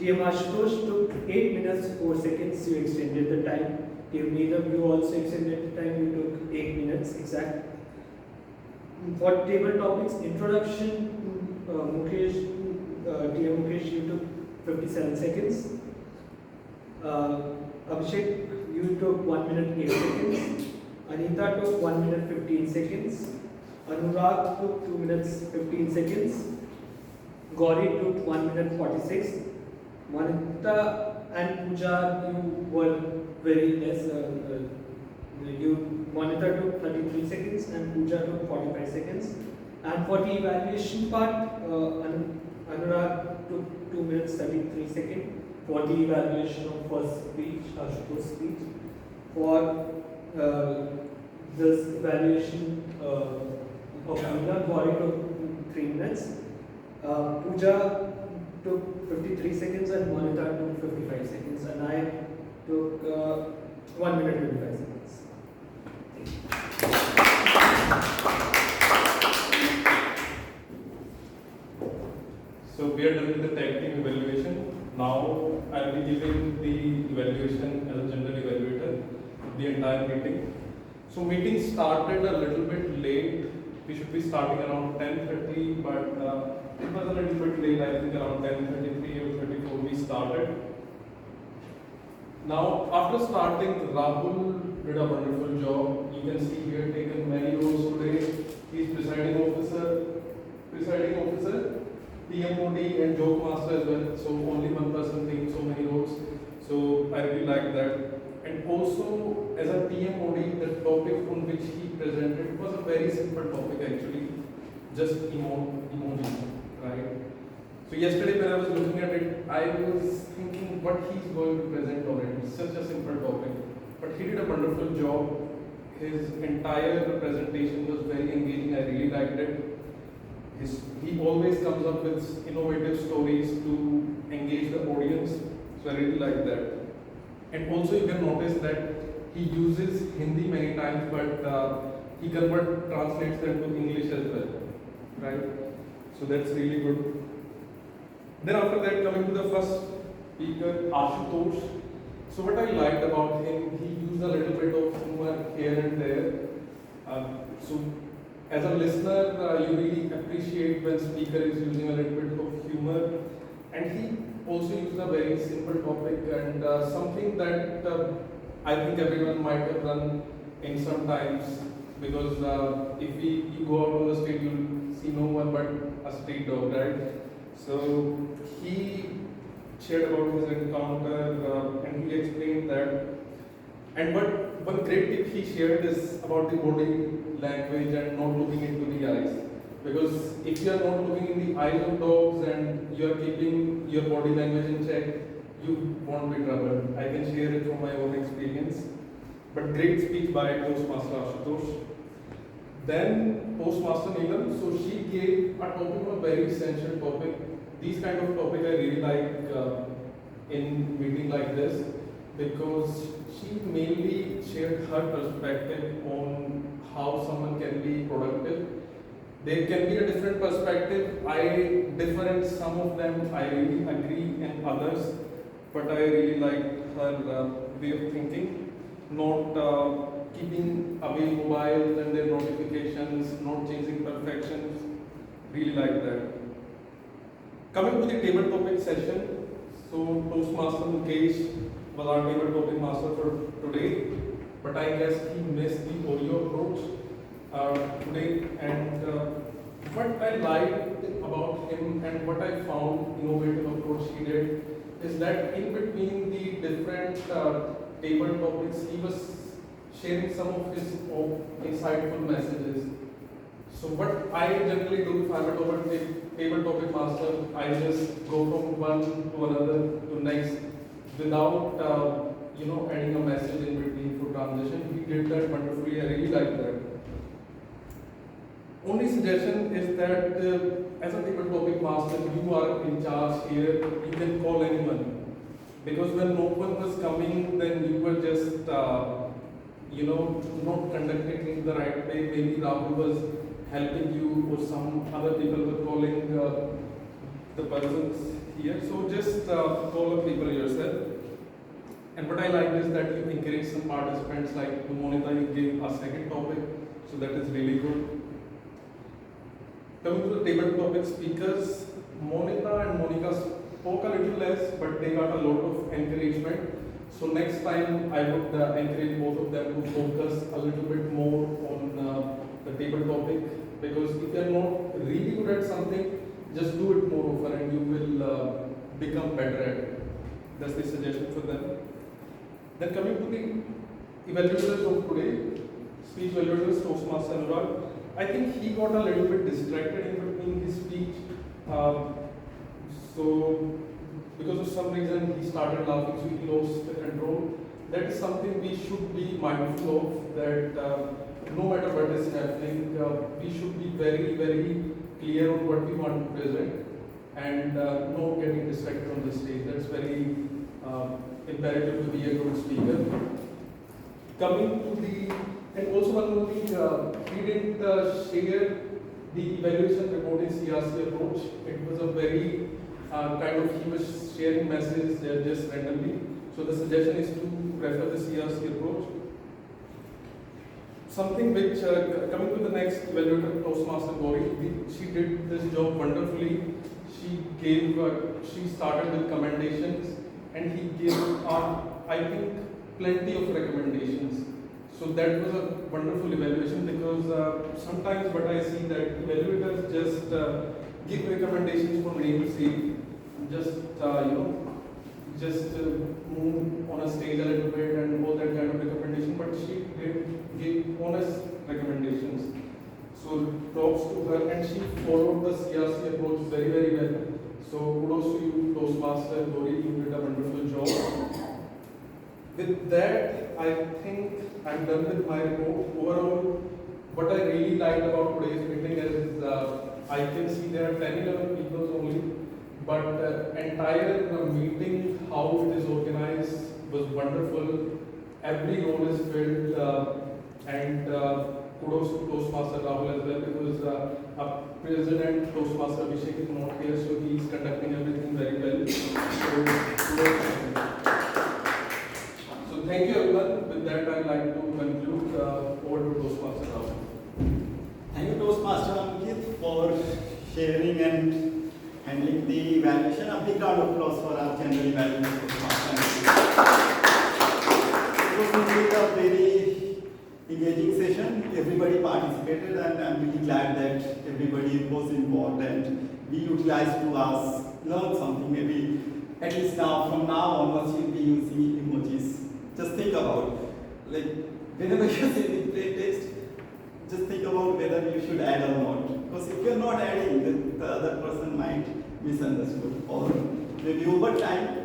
TM Ashutosh took 8 minutes 4 seconds, you extended the time. TM Neelam, you also extended the time, you took 8 minutes exact. For table topics, introduction, Mukesh, TM Mukesh, you took 57 seconds. Abhishek, you took 1 minute 8 seconds. Anita took 1 minute 15 seconds. Anurag took 2 minutes 15 seconds. Gauri took 1 minute 46. Manita and Pooja, you were very less. Manita took 33 seconds and Pooja took 45 seconds. And for the evaluation part, Anurag took 2 minutes 33 seconds for the evaluation of first speech, Ashutosh's speech. For this evaluation of Anurag, Gauri took 3 minutes. Pooja took 53 seconds and Manita took 55 seconds, and I took 1 minute 25 seconds. So we are done with the tag team evaluation. Now I will be giving the evaluation as a general evaluator the entire meeting. So meeting started a little bit late. We should be starting around 10:30, but it was a little bit late. I think around 10:33 or 34 we started. Now after starting, Rahul did a wonderful job. You can see he had taken many roles today. He is presiding officer, TMOD and joke master as well. So only one person taking so many roles. So I really like that. And also as a TMOD, the topic on which he presented was a very simple topic actually, just emojis, right? So yesterday when I was looking at it, I was thinking what he's going to present on it. It's such a simple topic, but he did a wonderful job. His entire presentation was very engaging. I really liked it. He always comes up with innovative stories to engage the audience, so I really like that. And also you can notice that he uses Hindi many times, but he translates them to English as well, right? So that's really good. Then after that, coming to the first speaker, Ashutosh. So what I liked about him, he used a little bit of humor here and there. So as a listener, you really appreciate when speaker is using a little bit of humor, and he also used a very simple topic and something that I think everyone might have run in some times because if you go out on the street, you'll see no one but a street dog, right? So he shared about his encounter and he explained that. And one great tip he shared is about the body language and not looking into the eyes. Because if you are not looking in the eyes of dogs and you are keeping your body language in check, you won't be troubled. I can share it from my own experience. But great speech by Toastmaster Ashutosh. Then Toastmaster Neelam, so she gave a topic on a very essential topic. These kind of topic I really like in meeting like this because she mainly shared her perspective on how someone can be productive. There can be a different perspective. I differ in some of them. I really agree in others, but I really like her way of thinking. Not keeping away mobiles and their notifications, not chasing perfections. Really like that. Coming to the table topic session, so Toastmaster Mukesh was our table topic master for today, but I guess he missed the audio approach today. And what I liked about him and what I found innovative approach he did is that in between the different table topics, he was sharing some of his own insightful messages. So what I generally do if I'm a table topic master, I just go from one to another to next without adding a message in between for transition. He did that wonderfully. I really like that. Only suggestion is that as a table topic master, you are in charge here. You can call anyone. Because when no one was coming, then you were just, not conducting in the right way. Maybe Rahul was helping you or some other people were calling the persons here. So just call up people yourself. And what I like is that you encourage some participants like Monica, you gave a second topic. So that is really good. Coming to the table topic speakers, Monica and Monica spoke a little less, but they got a lot of encouragement. So next time I would encourage both of them to focus a little bit more on the table topic, because if you are not really good at something, just do it more often and you will become better at it. That's the suggestion for them. Then coming to the evaluators of today, speech evaluators, Toastmaster Anurag. I think he got a little bit distracted in between his speech. So because of some reason he started laughing, so he lost the control. That is something we should be mindful of, that no matter what is happening, we should be very, very clear on what we want to present and not getting distracted on the stage. That's very imperative to be a good speaker. Coming to the, and also one more thing, we didn't share the evaluation report in CRC approach. It was a very he was sharing messages just randomly. So the suggestion is to refer the CRC approach. Something which, coming to the next evaluator, Toastmaster Gauri, she did this job wonderfully. She started with commendations and he gave, I think, plenty of recommendations. So that was a wonderful evaluation, because sometimes what I see that evaluators just give recommendations for name sake, just move on a stage a little bit and all that kind of recommendation, but she did give honest recommendations. So props to her, and she followed the CRC approach very, very well. So kudos to you, Toastmaster Gauri, you did a wonderful job. With that, I think I'm done with my report. Overall, what I really liked about today's meeting is I can see there are 10-11 people only, but entire meeting, how it is organized was wonderful. Every role is filled, and kudos to Toastmaster Rahul as well, because our President Toastmaster Abhishek is not here, so he is conducting everything very well. So kudos to him. So thank you everyone. With that, I'd like to conclude. Over to Toastmaster Rahul. Thank you, Toastmaster Ankit, for sharing and handling the evaluation. A big round of applause for our general evaluation Toastmaster. glad that everybody was involved and we utilized to ask, learn something. Maybe at least now, from now onwards, you'll be using emojis. Just think about, like, whenever you're saying plain text, just think about whether you should add or not. Because if you're not adding, then the other person might misunderstood. Or maybe over time,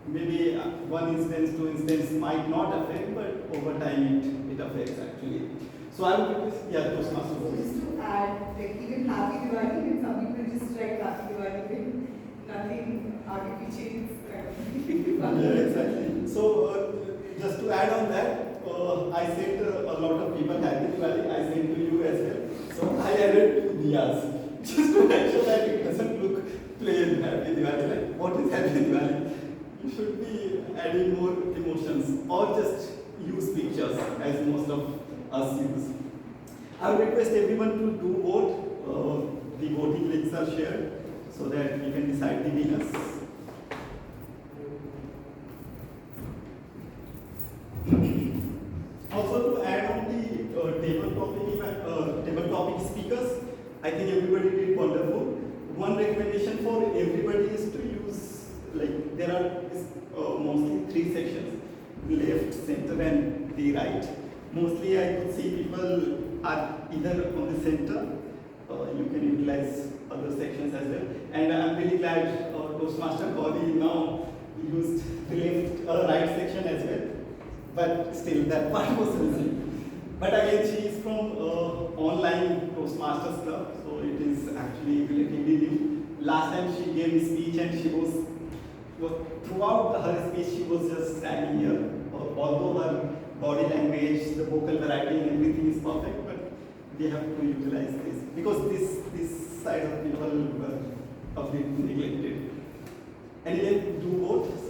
maybe one instance, two instance might not affect, but over time it affects actually. So I would request, yeah, Toastmasters. So just to add, like even Happy Diwali, and some people just write Happy Diwali with nothing artificial. Yeah, exactly. So just to add on that, I sent a lot of people Happy Diwali. I sent to you as well. So I added 2 diyas just to make sure that it doesn't look plain Happy Diwali. Like, what is Happy Diwali? You should be adding more emotions or just use pictures as most of us use. I would request everyone to do vote. The voting links are shared so that we can decide the winners. Also, to add on the table topic speakers, I think everybody did wonderful. One recommendation for everybody is to use, like, there are mostly 3 sections: left, center, and the right. Mostly, I could see people are either on the center. You can utilize other sections as well. And I'm really glad Toastmaster Gauri now used the left, right section as well. But still, that part was missing. But again, she is from online Toastmasters club, so it is actually relatively new. Last time she gave a speech and she was throughout her speech she was just standing here. Although her body language, the vocal variety, and everything is perfect, but we have to utilize this because this side of people were a bit neglected. Anyway, do both.